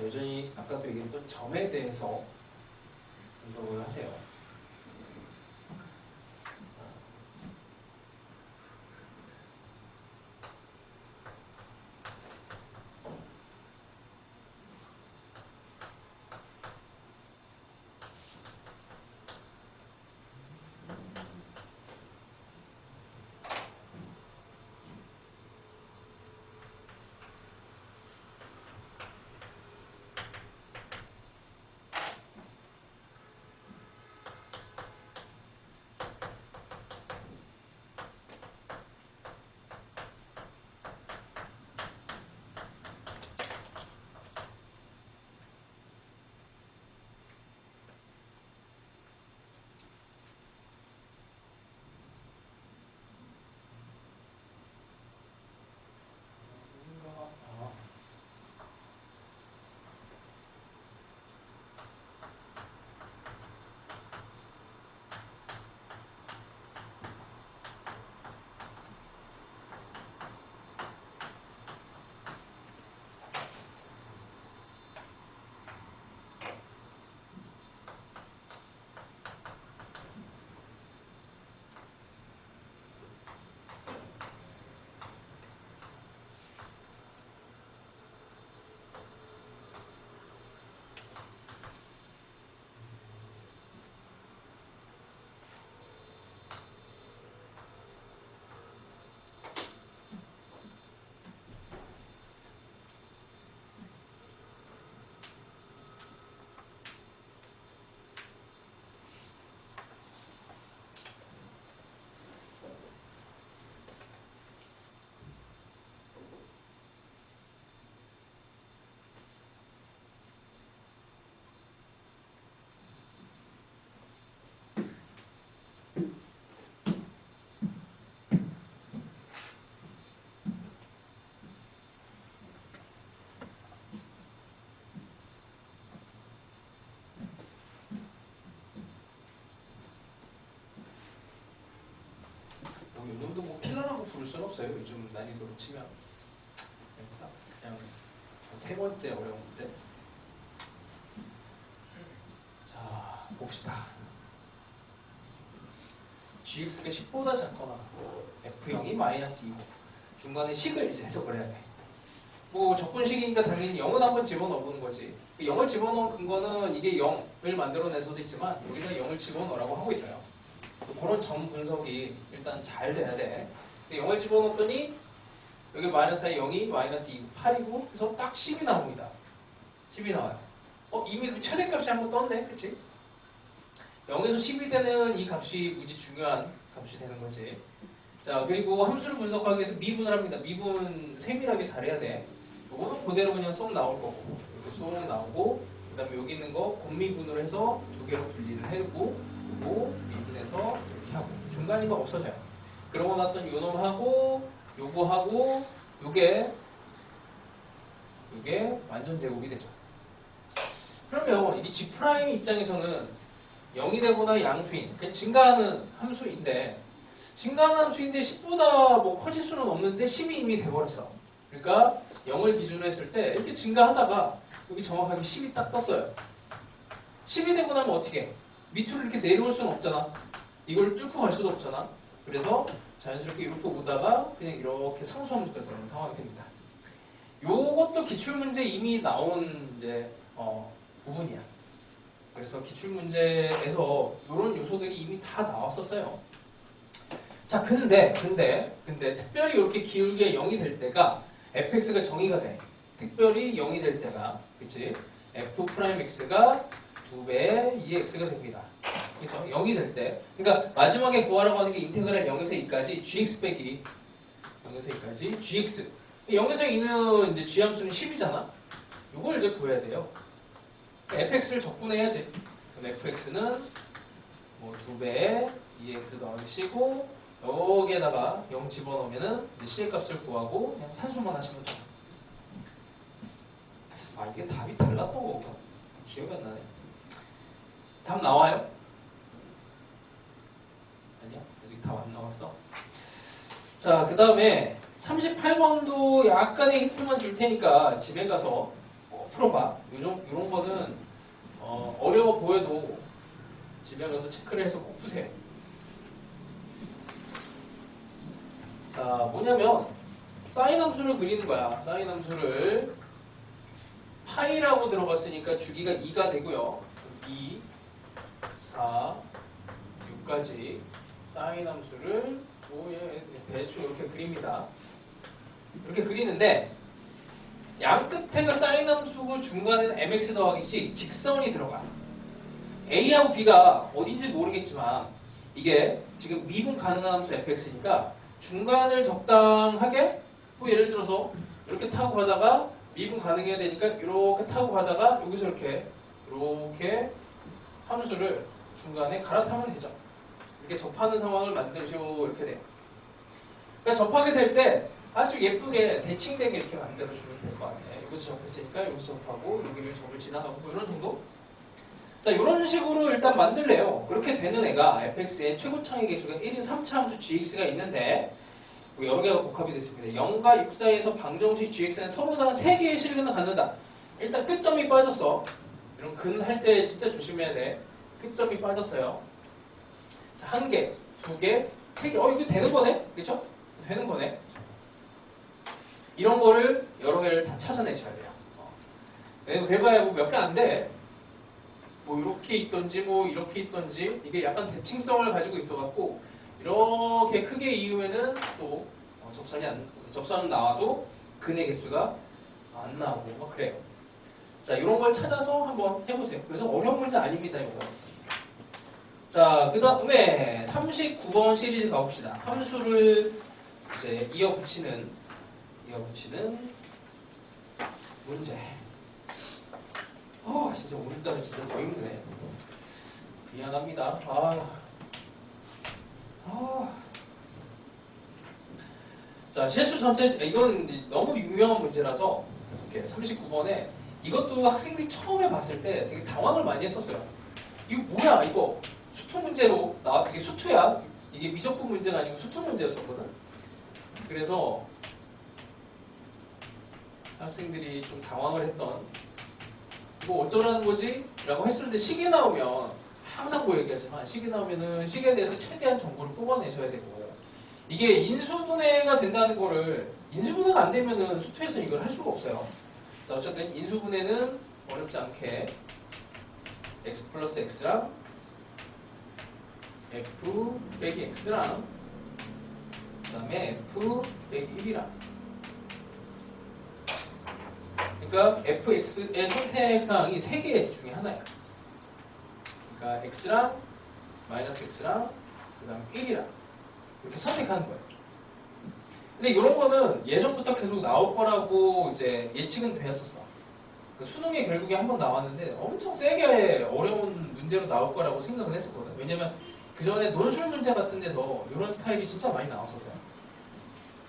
여전히 아까도 얘기했던 점에 대해서 공부를 하세요. 수는 없어요. 요즘 난이도로 치면. 그냥 세 번째 어려운 문제. 자, 봅시다. gx가 10보다 작거나 f0이 마이너스 2고 중간에 식을 이제 해석을 해야 돼. 뭐 적분식이니까 당연히 0은 한번 집어넣어보는 거지. 0을 집어넣은 근거는 이게 0을 만들어낼 수도 있지만 우리가 0을 집어넣으라고 하고 있어요. 그런 점 분석이 일단 잘 돼야 돼. 그래서 0을 집어넣었더니 여기 마이너스 0이 마이너스 2고 8이고 그래서 딱 10이 나옵니다. 10이 나와요. 이미 최대값이 한번 떴네. 그치? 0에서 10이 되는 이 값이 무지 중요한 값이 되는 거지. 자, 그리고 함수를 분석하기 위해서 미분을 합니다. 미분 세밀하게 잘해야 돼. 요거는 그대로 그냥 쏙 나올 거고 이렇게 쏙 나오고 그 다음에 여기 있는 거 곱미분으로 해서 두 개로 분리를 해고 요거 미분해서 이렇게 하고 중간인 거 없어져요. 그러고 났더니 요놈하고 요거하고 요게 완전 제곱이 되죠. 그러면 이 G' 입장에서는 0이 되거나 양수인, 그냥 증가하는 함수인데 증가하는 함수인데 10보다 뭐 커질 수는 없는데 10이 이미 돼버렸어. 그러니까 0을 기준으로 했을 때 이렇게 증가하다가 여기 정확하게 10이 딱 떴어요. 10이 되고 나면 어떻게 해? 밑으로 이렇게 내려올 수는 없잖아. 이걸 뚫고 갈 수도 없잖아. 그래서 자연스럽게 이렇게 오다가 그냥 이렇게 상수함수가 되는 상황이 됩니다. 요것도 기출문제 이미 나온 이제 부분이야. 그래서 기출문제에서 이런 요소들이 이미 다 나왔었어요. 자, 근데 특별히 이렇게 기울기가 0이 될 때가 fx가 정의가 돼. 특별히 0이 될 때가, 그치? f'x가 2배의 2x가 됩니다. 그쵸? 0이 될 때. 그러니까 마지막에 구하라고 하는 게 인테그랄 0에서 2까지 gx 빼기 0에서 2까지 gx. 0에서 2는 이제 g함수는 10이잖아. 이걸 이제 구해야 돼요. fx를 적분해야지. 그럼 fx는 뭐 2배의 2x 더하시고 여기에다가 0 집어넣으면은 이제 c의 값을 구하고 그냥 산수만 하시면 돼요. 아, 이게 답이 달랐던 거구나. 기억이 안 나네. 답 나와요? 아니야? 아직 답 안 나왔어. 자, 그 다음에 38번도 약간의 힌트만 줄 테니까 집에 가서 풀어봐. 이런 거는 어려워 보여도 집에 가서 체크를 해서 꼭 푸세요. 자, 뭐냐면 사인 함수를 그리는 거야. 사인 함수를 파이라고 들어갔으니까 주기가 2가 되고요. 2, 4, 6까지 사인 함수를 대충 이렇게 그립니다. 이렇게 그리는데 양 끝에가 사인 함수고 중간에는 mx 더하기 c 직선이 들어가. a하고 b가 어딘지 모르겠지만 이게 지금 미분 가능한 함수 fx니까 중간을 적당하게 뭐 예를 들어서 이렇게 타고 가다가 미분 가능해야 되니까 이렇게 타고 가다가 여기서 이렇게 함수를 중간에 갈아타면 되죠. 이렇게 접하는 상황을 만들죠. 이렇게 돼요. 그러니까 접하게 될 때 아주 예쁘게 대칭되게 이렇게 만들어주면 될 것 같아요. 여기서 접했으니까 여기서 접하고 여기를 접을 지나가고 뭐 이런 정도? 자, 이런 식으로 일단 만들래요. 그렇게 되는 애가 fx의 최고창의 개수가 1인 3차 함수 gx가 있는데 여러 개가 복합이 됐습니다. 0과 6 사이에서 방정식 gx는 서로 다른 3개의 실근을 갖는다. 일단 끝점이 빠졌어. 이런 근 할 때 진짜 조심해야 돼. 끝점이 빠졌어요. 자, 1개, 2개, 3개. 이거 되는 거네? 그렇죠? 되는 거네. 이런 거를 여러 개를 다 찾아내셔야 돼요. 그래봐야 뭐 몇 개 안 돼. 뭐 이렇게 있던지 뭐 이렇게 있던지 이게 약간 대칭성을 가지고 있어갖고 이렇게 크게 이으면은 또 접선은 나와도 근의 개수가 안 나오고 막 그래요. 자, 이런 걸 찾아서 한번 해보세요. 그래서 어려운 문제 아닙니다, 이거. 자, 그 다음에 39번 시리즈 가봅시다. 함수를 이제 이어붙이는 문제. 진짜 오늘따라 진짜 더 힘드네. 미안합니다. 자, 실수 전체, 이건 너무 유명한 문제라서 이렇게 39번에 이것도 학생들이 처음에 봤을 때 되게 당황을 많이 했었어요. 이거 뭐야, 이거 수투 문제로 이게 수투야. 이게 미적분 문제가 아니고 수투 문제였었거든. 그래서 학생들이 좀 당황을 했던 뭐 어쩌라는 거지? 라고 했을 때 식이 나오면 항상 뭐 얘기하지만 식이 나오면은 식에 대해서 최대한 정보를 뽑아내셔야 되고 이게 인수분해가 된다는 거를 인수분해가 안 되면은 수투에서 이걸 할 수가 없어요. 자, 어쨌든 인수분해는 어렵지 않게 x 플러스 x랑 f 빼기 x랑 그 다음에 f 빼기 1이랑 그러니까 fx의 선택사항이 3개 중에 하나야. 그러니까 x랑 마이너스 x랑 그 다음에 1이랑 이렇게 선택하는 거예요. 근데 이런 거는 예전부터 계속 나올 거라고 이제 예측은 되었었어. 그 수능에 결국에 한번 나왔는데 엄청 세게 어려운 문제로 나올 거라고 생각은 했었거든. 왜냐면 그 전에 논술 문제 같은 데서 이런 스타일이 진짜 많이 나왔었어요.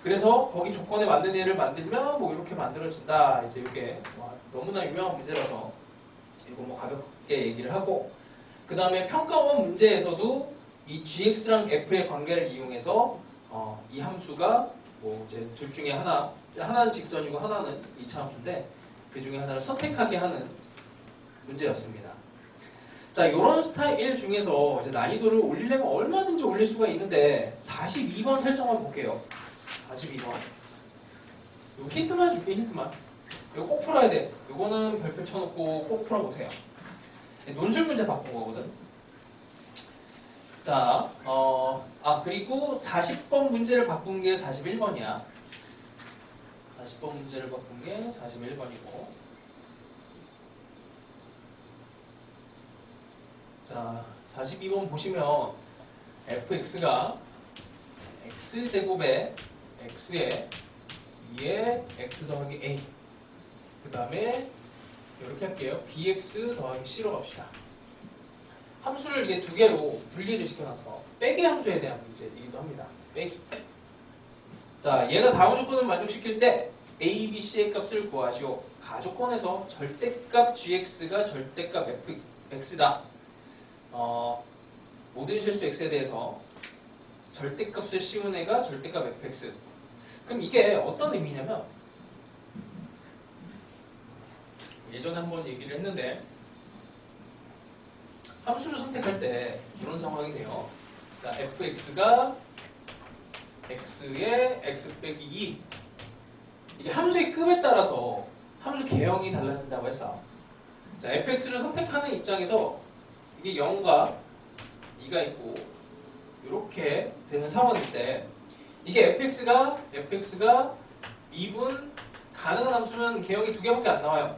그래서 거기 조건에 맞는 애를 만들면 뭐 이렇게 만들어진다. 이제 이게 너무나 유명한 문제라서 이거 뭐 가볍게 얘기를 하고 그 다음에 평가원 문제에서도 이 gx랑 f의 관계를 이용해서 이 함수가 뭐 이제 둘 중에 하나는 직선이고 하나는 이차함수인데 그 중에 하나를 선택하게 하는 문제였습니다. 자, 이런 스타일 중에서 이제 난이도를 올리려면 얼마든지 올릴 수가 있는데 42번 설정만 볼게요. 42번. 요 힌트만 줄게, 힌트만. 이거 꼭 풀어야 돼. 이거는 별표 쳐놓고 꼭 풀어보세요. 논술 문제 바꾼 거거든. 자, 그리고 40번 문제를 바꾼 게 41번이야. 40번 문제를 바꾼 게 41번이고. 자, 42번 보시면 fx가 x제곱에 x에 2에 x 더하기 a 그 다음에 이렇게 할게요. bx 더하기 c로 갑시다. 함수를 이게 두 개로 분리를 시켜놨어. 빼기 함수에 대한 문제이기도 합니다. 빼기. 자, 얘가 다음 조건을 만족시킬 때 a, b, c의 값을 구하시오. 가조건에서 절대값 gx가 절대값 fx다. 모든 실수 x에 대해서 절대값을 씌운 애가 절대값 fx. 그럼 이게 어떤 의미냐면 예전에 한번 얘기를 했는데 함수를 선택할 때 이런 상황이 돼요. 자, fx가 x의 x 빼기 2 이게 함수의 급에 따라서 함수 개형이 달라진다고 했어. 자, fx를 선택하는 입장에서 이게 0과 2가 있고 이렇게 되는 상황일 때 이게 fx가 미분 가능한 함수면 개형이 두 개밖에 안 나와요.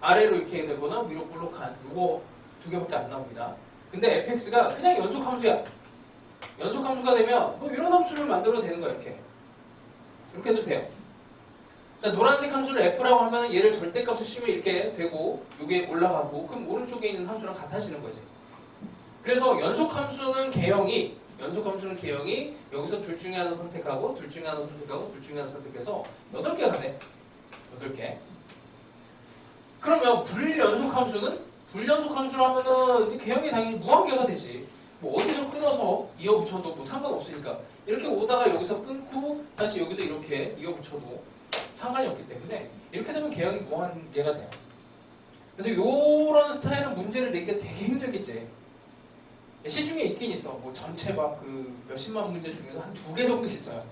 아래로 이렇게 되거나 위로 볼록한 요거 두 개밖에 안 나옵니다. 근데 fx가 그냥 연속 함수야. 연속 함수가 되면 뭐 이런 함수를 만들어도 되는 거야. 이렇게 해도 돼요. 자, 노란색 함수를 f라고 하면 얘를 절대값을 씌우면 이렇게 되고 요게 올라가고 그럼 오른쪽에 있는 함수랑 같아지는 거지. 그래서 연속 함수는 개형이 여기서 둘 중에 하나 선택하고 둘 중에 하나 선택하고 둘 중에 하나 선택해서 8개가 돼. 8개. 그러면 불연속 함수로 하면은 개형이 당연히 무한개가 되지. 뭐 어디서 끊어서 이어붙여도 뭐 상관없으니까 이렇게 오다가 여기서 끊고 다시 여기서 이렇게 이어붙여도 상관이 없기 때문에 이렇게 되면 개형이 무한개가 돼요. 그래서 이런 스타일의 문제를 내기가 되게 힘들겠지. 시중에 있긴 있어. 뭐 전체 막 그 몇십만 문제 중에서 한 2개 정도 있어요.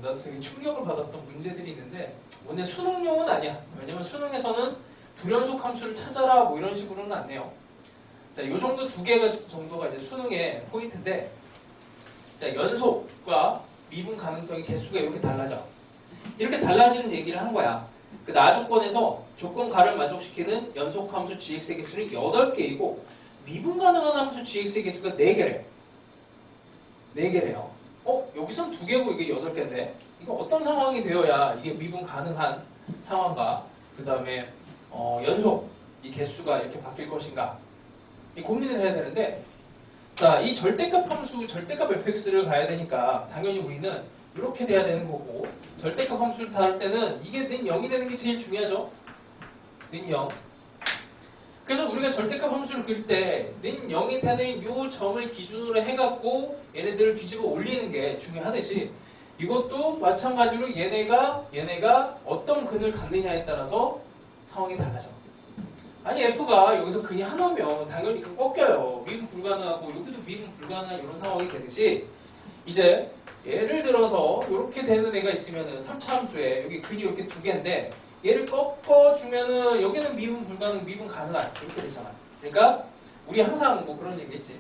나도 되게 충격을 받았던 문제들이 있는데 오늘 수능용은 아니야. 왜냐면 수능에서는 불연속 함수를 찾아라 뭐 이런 식으로는 안 내요. 자, 요 정도 2개가 정도가 이제 수능의 포인트인데, 자, 연속과 미분 가능성의 개수가 이렇게 달라져. 이렇게 달라지는 얘기를 하는 거야. 그 나 조건에서 조건 가를 만족시키는 연속 함수 gx의 개수는 8개이고 미분 가능한 함수 gx의 개수가 4개래. 4개래요. 여기선 2개고 이게 8개인데 이거 어떤 상황이 되어야 이게 미분 가능한 상황과 그 다음에 연속 이 개수가 이렇게 바뀔 것인가 이 고민을 해야 되는데, 자, 이 절대값 함수 절대값 fx를 가야 되니까 당연히 우리는 이렇게 돼야 되는 거고 절대값 함수를 다룰 때는 이게 는 0이 되는 게 제일 중요하죠. 는 0. 그래서 우리가 절대값 함수를 그릴 때 는 0이 되는 요 점을 기준으로 해갖고 얘네들을 뒤집어 올리는 게 중요하듯이 이것도 마찬가지로 얘네가 어떤 근을 갖느냐에 따라서 상황이 달라져. 아니 F가 여기서 근이 하나면 당연히 그 꺾여요. 미분 불가능하고 여기도 미분 불가능한 이런 상황이 되듯이 이제 예를 들어서 이렇게 되는 애가 있으면은 3차 함수에 여기 근이 이렇게 두 개인데 얘를 꺾어주면은 여기는 미분 불가능, 미분 가능한 이렇게 되잖아. 그러니까 우리 항상 뭐 그런 얘기했지.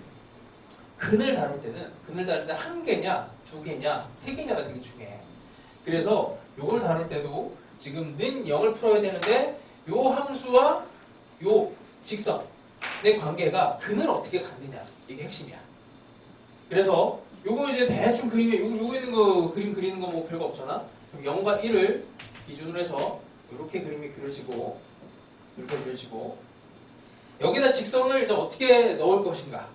근을 다룰 때는 한 개냐, 두 개냐, 세 개냐가 되게 중요해. 그래서 요걸 다룰 때도 지금 는 0을 풀어야 되는데 요 함수와 요 직선의 관계가 근을 어떻게 갖느냐 이게 핵심이야. 그래서 요거 이제 대충 그리면 요거 있는 거 그림 그리는 거 뭐 별거 없잖아. 0과 1을 기준으로 해서 이렇게 그림이 그려지고 이렇게 그려지고 여기다 직선을 이제 어떻게 넣을 것인가?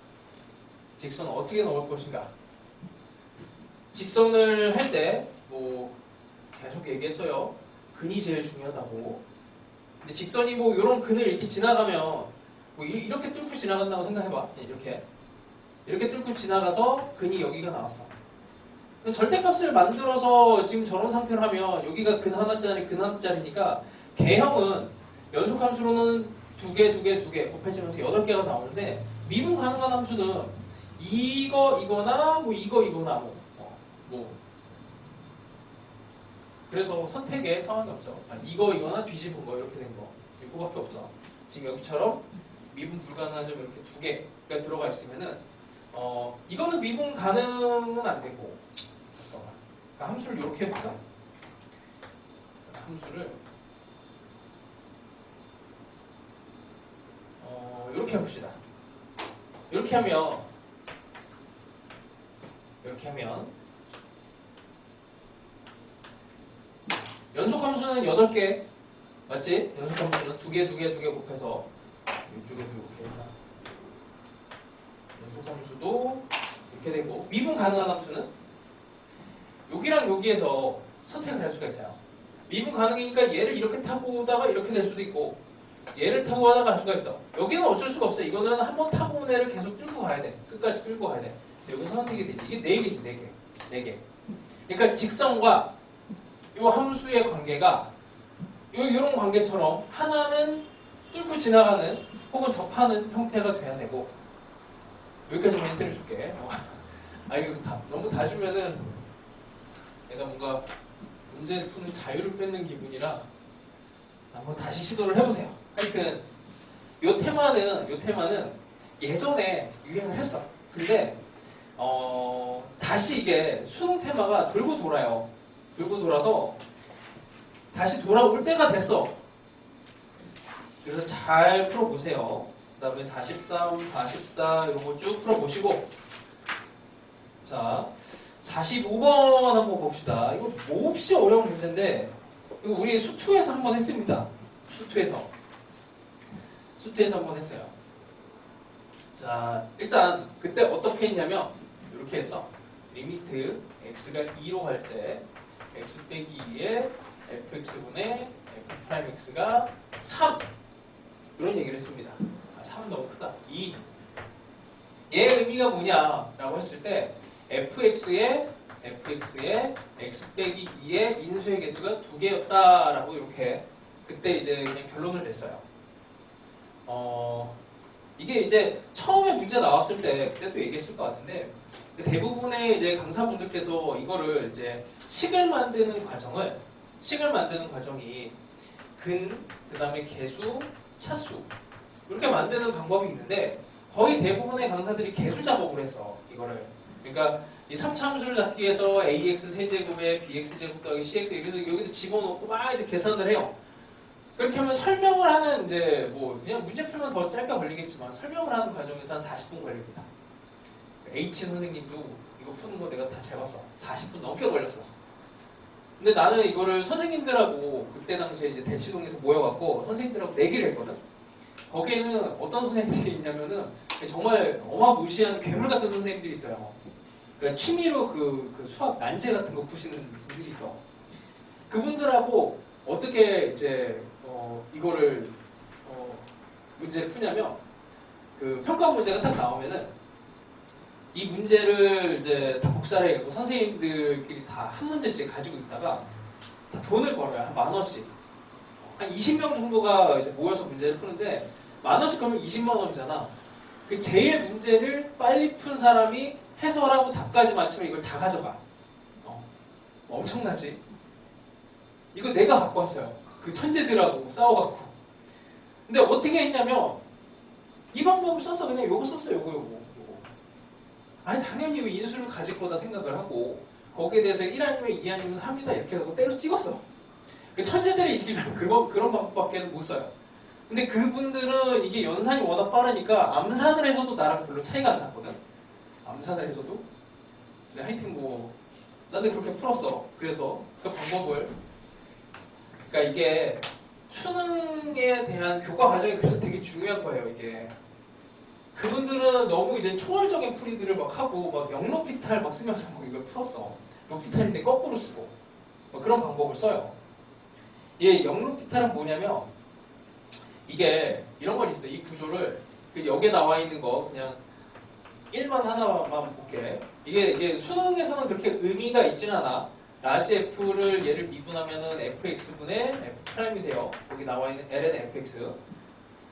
직선을 어떻게 넣을 것인가? 직선을 할 때 뭐 계속 얘기했어요. 근이 제일 중요하다고. 근데 직선이 뭐 이런 근을 이렇게 지나가면 뭐 이렇게 뚫고 지나간다고 생각해봐. 이렇게 뚫고 지나가서 근이 여기가 나왔어. 절대값을 만들어서 지금 저런 상태로 하면 여기가 근 하나짜리 근 하나짜리니까 개형은 연속함수로는 두 개 곱해지면서 8개가 나오는데 미분 가능한 함수는 이거나 뭐 이거나 뭐 그래서 선택에 상관이 없죠. 이거나 뒤집은 거 이렇게 된 거 이거밖에 없죠. 지금 여기처럼 미분 불가능한 점 이렇게 두 개가 들어가 있으면은 이거는 미분 가능은 안 되고 그러니까 함수를 이렇게 해볼까? 함수를 이렇게 해봅시다. 이렇게 하면 연속함수는 8개 맞지? 연속함수는 두 개 곱해서 이쪽에도 이렇게 했다. 연속함수도 이렇게 되고 미분 가능한 함수는 여기랑 여기에서 선택을 할 수가 있어요. 미분 가능이니까 얘를 이렇게 타고 오다가 이렇게 될 수도 있고 얘를 타고 가다가 갈 수가 있어. 여기는 어쩔 수가 없어. 이거는 한번 타고 온 애를 계속 끌고 가야 돼. 끝까지 끌고 가야 돼. 여기서 선택이 되지. 이게 4개지. 4개. 그러니까 직선과 이 함수의 관계가 이런 관계처럼 하나는 뚫고 지나가는 혹은 접하는 형태가 돼야 되고 여기까지만 힌트를 줄게. 이거 너무 다 주면은 내가 뭔가 문제 푸는 자유를 뺏는 기분이라 한번 다시 시도를 해보세요. 하여튼 요 테마는 예전에 유행을 했어. 근데 다시 이게 수능 테마가 돌고 돌아요. 돌고 돌아서 다시 돌아올 때가 됐어. 그래서 잘 풀어보세요. 그 다음에 43, 44 이런 거 쭉 풀어보시고 자 45번 한번 봅시다. 이거 몹시 어려운 문제인데 이거 우리 수투에서 한번 했습니다. 수투에서 한번 했어요. 자 일단 그때 어떻게 했냐면 이렇게 해서 리미트 x가 2로 할 때 x 빼기 2에 fx분의 f'x가 3 이런 얘기를 했습니다. 3 너무 크다. 2 얘 의미가 뭐냐라고 했을 때 fx의 x 빼기 2의 인수의 개수가 2개였다라고 이렇게 그때 이제 그냥 결론을 냈어요. 이게 이제 처음에 문제 나왔을 때 그때도 얘기했을 것 같은데 대부분의 이제 강사분들께서 이거를 이제 식을 만드는 과정이 그다음에 개수, 차수 이렇게 만드는 방법이 있는데 거의 대부분의 강사들이 개수 작업을 해서 이거를 그러니까 이 3차 함수를 잡기 위해서 ax 세제곱에 bx 제곱 더하기 cx 여기도 집어넣고 막 이제 계산을 해요. 그렇게 하면 설명을 하는 이제 뭐 그냥 문제 풀면 더 짧게 걸리겠지만 설명을 하는 과정에서 한 40분 걸립니다. H 선생님도 이거 푸는 거 내가 다 재봤어. 40분 넘게 걸렸어. 근데 나는 이거를 선생님들하고 그때 당시에 이제 대치동에서 모여갖고 선생님들하고 내기를 했거든. 거기에는 어떤 선생님들이 있냐면은 정말 어마무시한 괴물 같은 선생님들이 있어요. 그러니까 취미로 그 수학 난제 같은 거 푸시는 분들이 있어. 그분들하고 어떻게 이제 이거를 문제 푸냐면 그 평가 문제가 딱 나오면은 이 문제를 이제 다 복사를 해갖고 선생님들끼리 다 한 문제씩 가지고 있다가 다 돈을 벌어요. 한 10,000원씩. 한 20명 정도가 이제 모여서 문제를 푸는데 10,000원씩 그러면 20만 원이잖아. 그 제일 문제를 빨리 푼 사람이 해설하고 답까지 맞추면 이걸 다 가져가. 엄청나지? 이거 내가 갖고 왔어요. 그 천재들하고 싸워갖고. 근데 어떻게 했냐면 이 방법을 썼어. 그냥 요거 썼어. 요거. 아니 당연히 인수를 가질 거다 생각을 하고 거기에 대해서 1 아니면 2 아니면 3이다 이렇게 하고 때려 찍었어. 그 천재들이 이기려면 그런 방법밖에 못 써요. 근데 그분들은 이게 연산이 워낙 빠르니까 암산을 해서도 나랑 별로 차이가 안 났거든. 암산을 해서도. 근데 하여튼 뭐 나는 그렇게 풀었어. 그래서 그 방법을 그러니까 이게 수능에 대한 교과 과정이 그래서 되게 중요한 거예요. 이게 그분들은 너무 이제 초월적인 풀이들을 막 하고 막 영로피탈 막 쓰면서 막 이걸 풀었어. 로피탈인데 거꾸로 쓰고 그런 방법을 써요. 이 영로피탈은 뭐냐면 이게 이런 건 있어요. 이 구조를 여기에 나와 있는 거 그냥 1만 하나만 볼게. 이게 수능에서는 그렇게 의미가 있지는 않아. 라지 F를 얘를 미분하면은 fx분의 f'이 돼요. 거기 나와 있는 ln fx.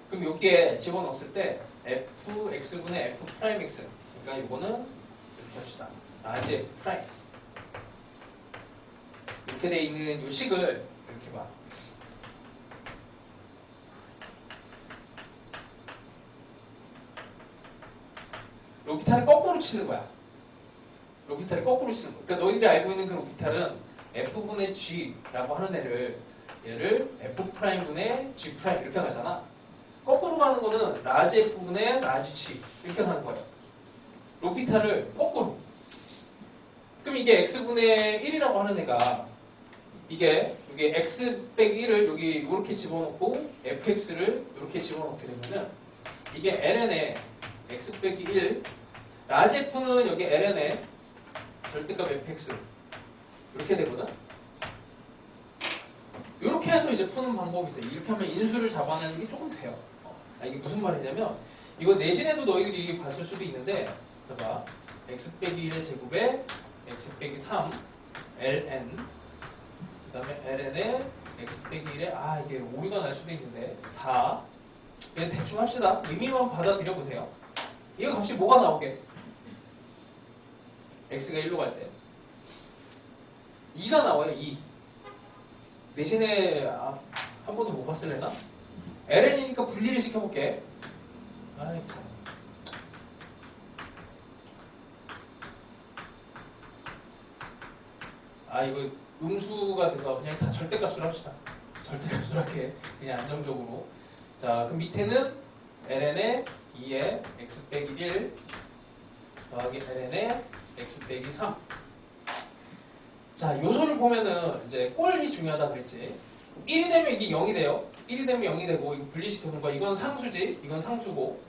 그럼 여기에 집어넣었을 때 fx분의 f'x. 그러니까 이거는 이렇게 합시다. 라지 f'. 이렇게 돼 있는 이 식을 이렇게 봐. 로피탈을 거꾸로 치는 거야. 로피탈을 거꾸로 치는 거야. 그러니까 너희들이 알고 있는 그 로피탈은 f분의 g라고 하는 얘를 f'분의 g' 이렇게 가잖아. 거꾸로 가는 거는 라지 f분의 라지 g 이렇게 가는 거예요. 로피탈을 거꾸로. 그럼 이게 x분의 1이라고 하는 애가 이게 여기 x 빼기 1을 여기 이렇게 집어넣고 fx를 이렇게 집어넣게 되면은 이게 ln의 x 빼기 1 라지 f는 여기 ln의 절대값 fx 이렇게 되거든. 이렇게 해서 이제 푸는 방법이 있어요. 이렇게 하면 인수를 잡아내는 게 조금 돼요. 이게 무슨 말이냐면 이거 내신에도 너희들이 봤을 수도 있는데 봐봐. x 빼기 1의 제곱에 x 빼기 3 ln 그 다음에 ln의 x 빼기 1에 이게 오류가 날 수도 있는데 4 그냥 대충 합시다. 의미만 받아들여 보세요. 이거 값이 뭐가 나오게? x가 1로 갈 때 2가 나와요. 2 내신에 한 번도 못 봤을래나? ln이니까 분리를 시켜볼게. 아이 참. 이거 음수가 돼서 그냥 다 절대값으로 합시다. 절대값으로 할게. 그냥 안정적으로. 자, 그럼 밑에는 ln의 2에 x 빼기 1 더하기 ln의 x 빼기 3. 자, 요소를 보면은 이제 꼴이 중요하다 그랬지. 1이 되면 이게 0이 돼요. 1이 되면 0이 되고 이거 분리시켜놓은 거야. 이건 상수지. 이건 상수고.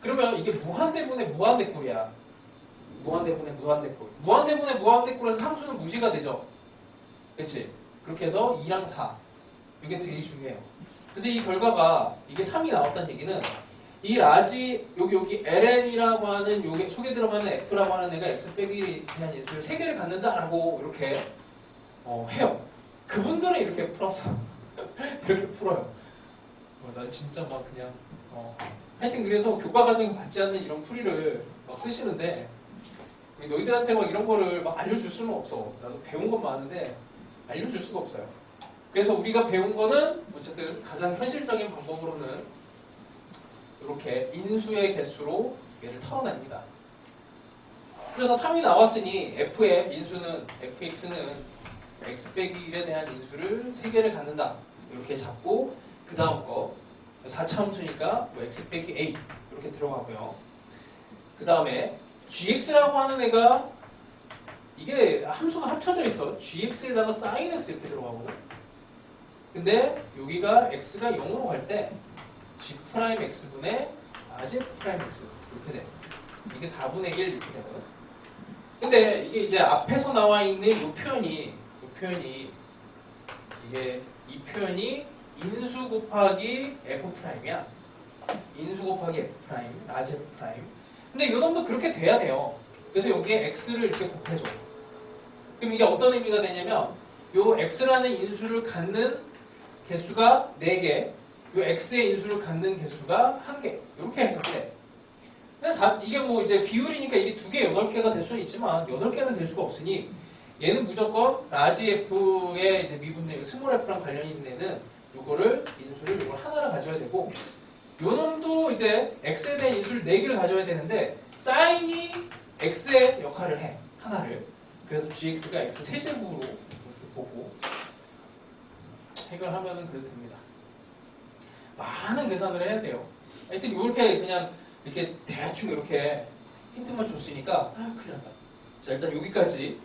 그러면 이게 무한대분의 무한대꼴이야. 무한대분의 무한대꼴. 무한대분의 무한대꼴에서 상수는 무시가 되죠. 그치? 그렇게 해서 2랑 4. 이게 되게 중요해요. 그래서 이 결과가 이게 3이 나왔다는 얘기는 이 라지 여기 ln이라고 하는 요게 속에 들어가는 f라고 하는 애가 x 빼기 대한 예수를 3개를 갖는다라고 이렇게 해요. 그분들은 이렇게 풀어서 이렇게 풀어요. 난 진짜 막 그냥 하여튼 그래서 교과 과정에 받지 않는 이런 풀이를 막 쓰시는데 너희들한테 막 이런 거를 막 알려줄 수는 없어. 나도 배운 건 많은데 알려줄 수가 없어요. 그래서 우리가 배운 거는 어쨌든 가장 현실적인 방법으로는 이렇게 인수의 개수로 얘를 털어냅니다. 그래서 3이 나왔으니 f의 인수는 fx는 x 빼기 1에 대한 인수를 3개를 갖는다. 이렇게 잡고 그 다음 거 4차 함수니까 뭐 x 빼기 a 이렇게 들어가고요. 그 다음에 gx라고 하는 애가 이게 함수가 합쳐져 있어. gx에다가 sin x 이렇게 들어가거든. 근데 여기가 x가 0으로 갈 때 g'x분의 rg'x 이렇게 돼. 이게 4분의 1 이렇게 되거든. 근데 이게 이제 앞에서 나와 있는 이 표현이 이게 이 표현이 인수 곱하기 f'이야. 인수 곱하기 f 프라임, 라지 f 프라임. 근데 이 놈도 그렇게 돼야 돼요. 그래서 여기에 x를 이렇게 곱해줘. 그럼 이게 어떤 의미가 되냐면 요 x라는 인수를 갖는 개수가 4개, 요 x의 인수를 갖는 개수가 1개. 이렇게 해석돼. 근데 이게 뭐 이제 비율이니까 이게 2개, 8개가 될 수는 있지만 8개는 될 수가 없으니 얘는 무조건 라지 f의 이제 미분의 스몰 f랑 관련이 있는 애는 요거를 인수를 요걸 하나를 가져야 되고 요 놈도 이제 x에 대한 인수를 4개를 가져야 되는데 사인이 x의 역할을 해. 하나를. 그래서 gx가 x 세제곱으로 이렇게 보고 해결하면은 그렇게 됩니다. 많은 계산을 해야 돼요. 하여튼 이렇게 그냥 이렇게 대충 이렇게 힌트만 줬으니까 큰일 났다. 자 일단 여기까지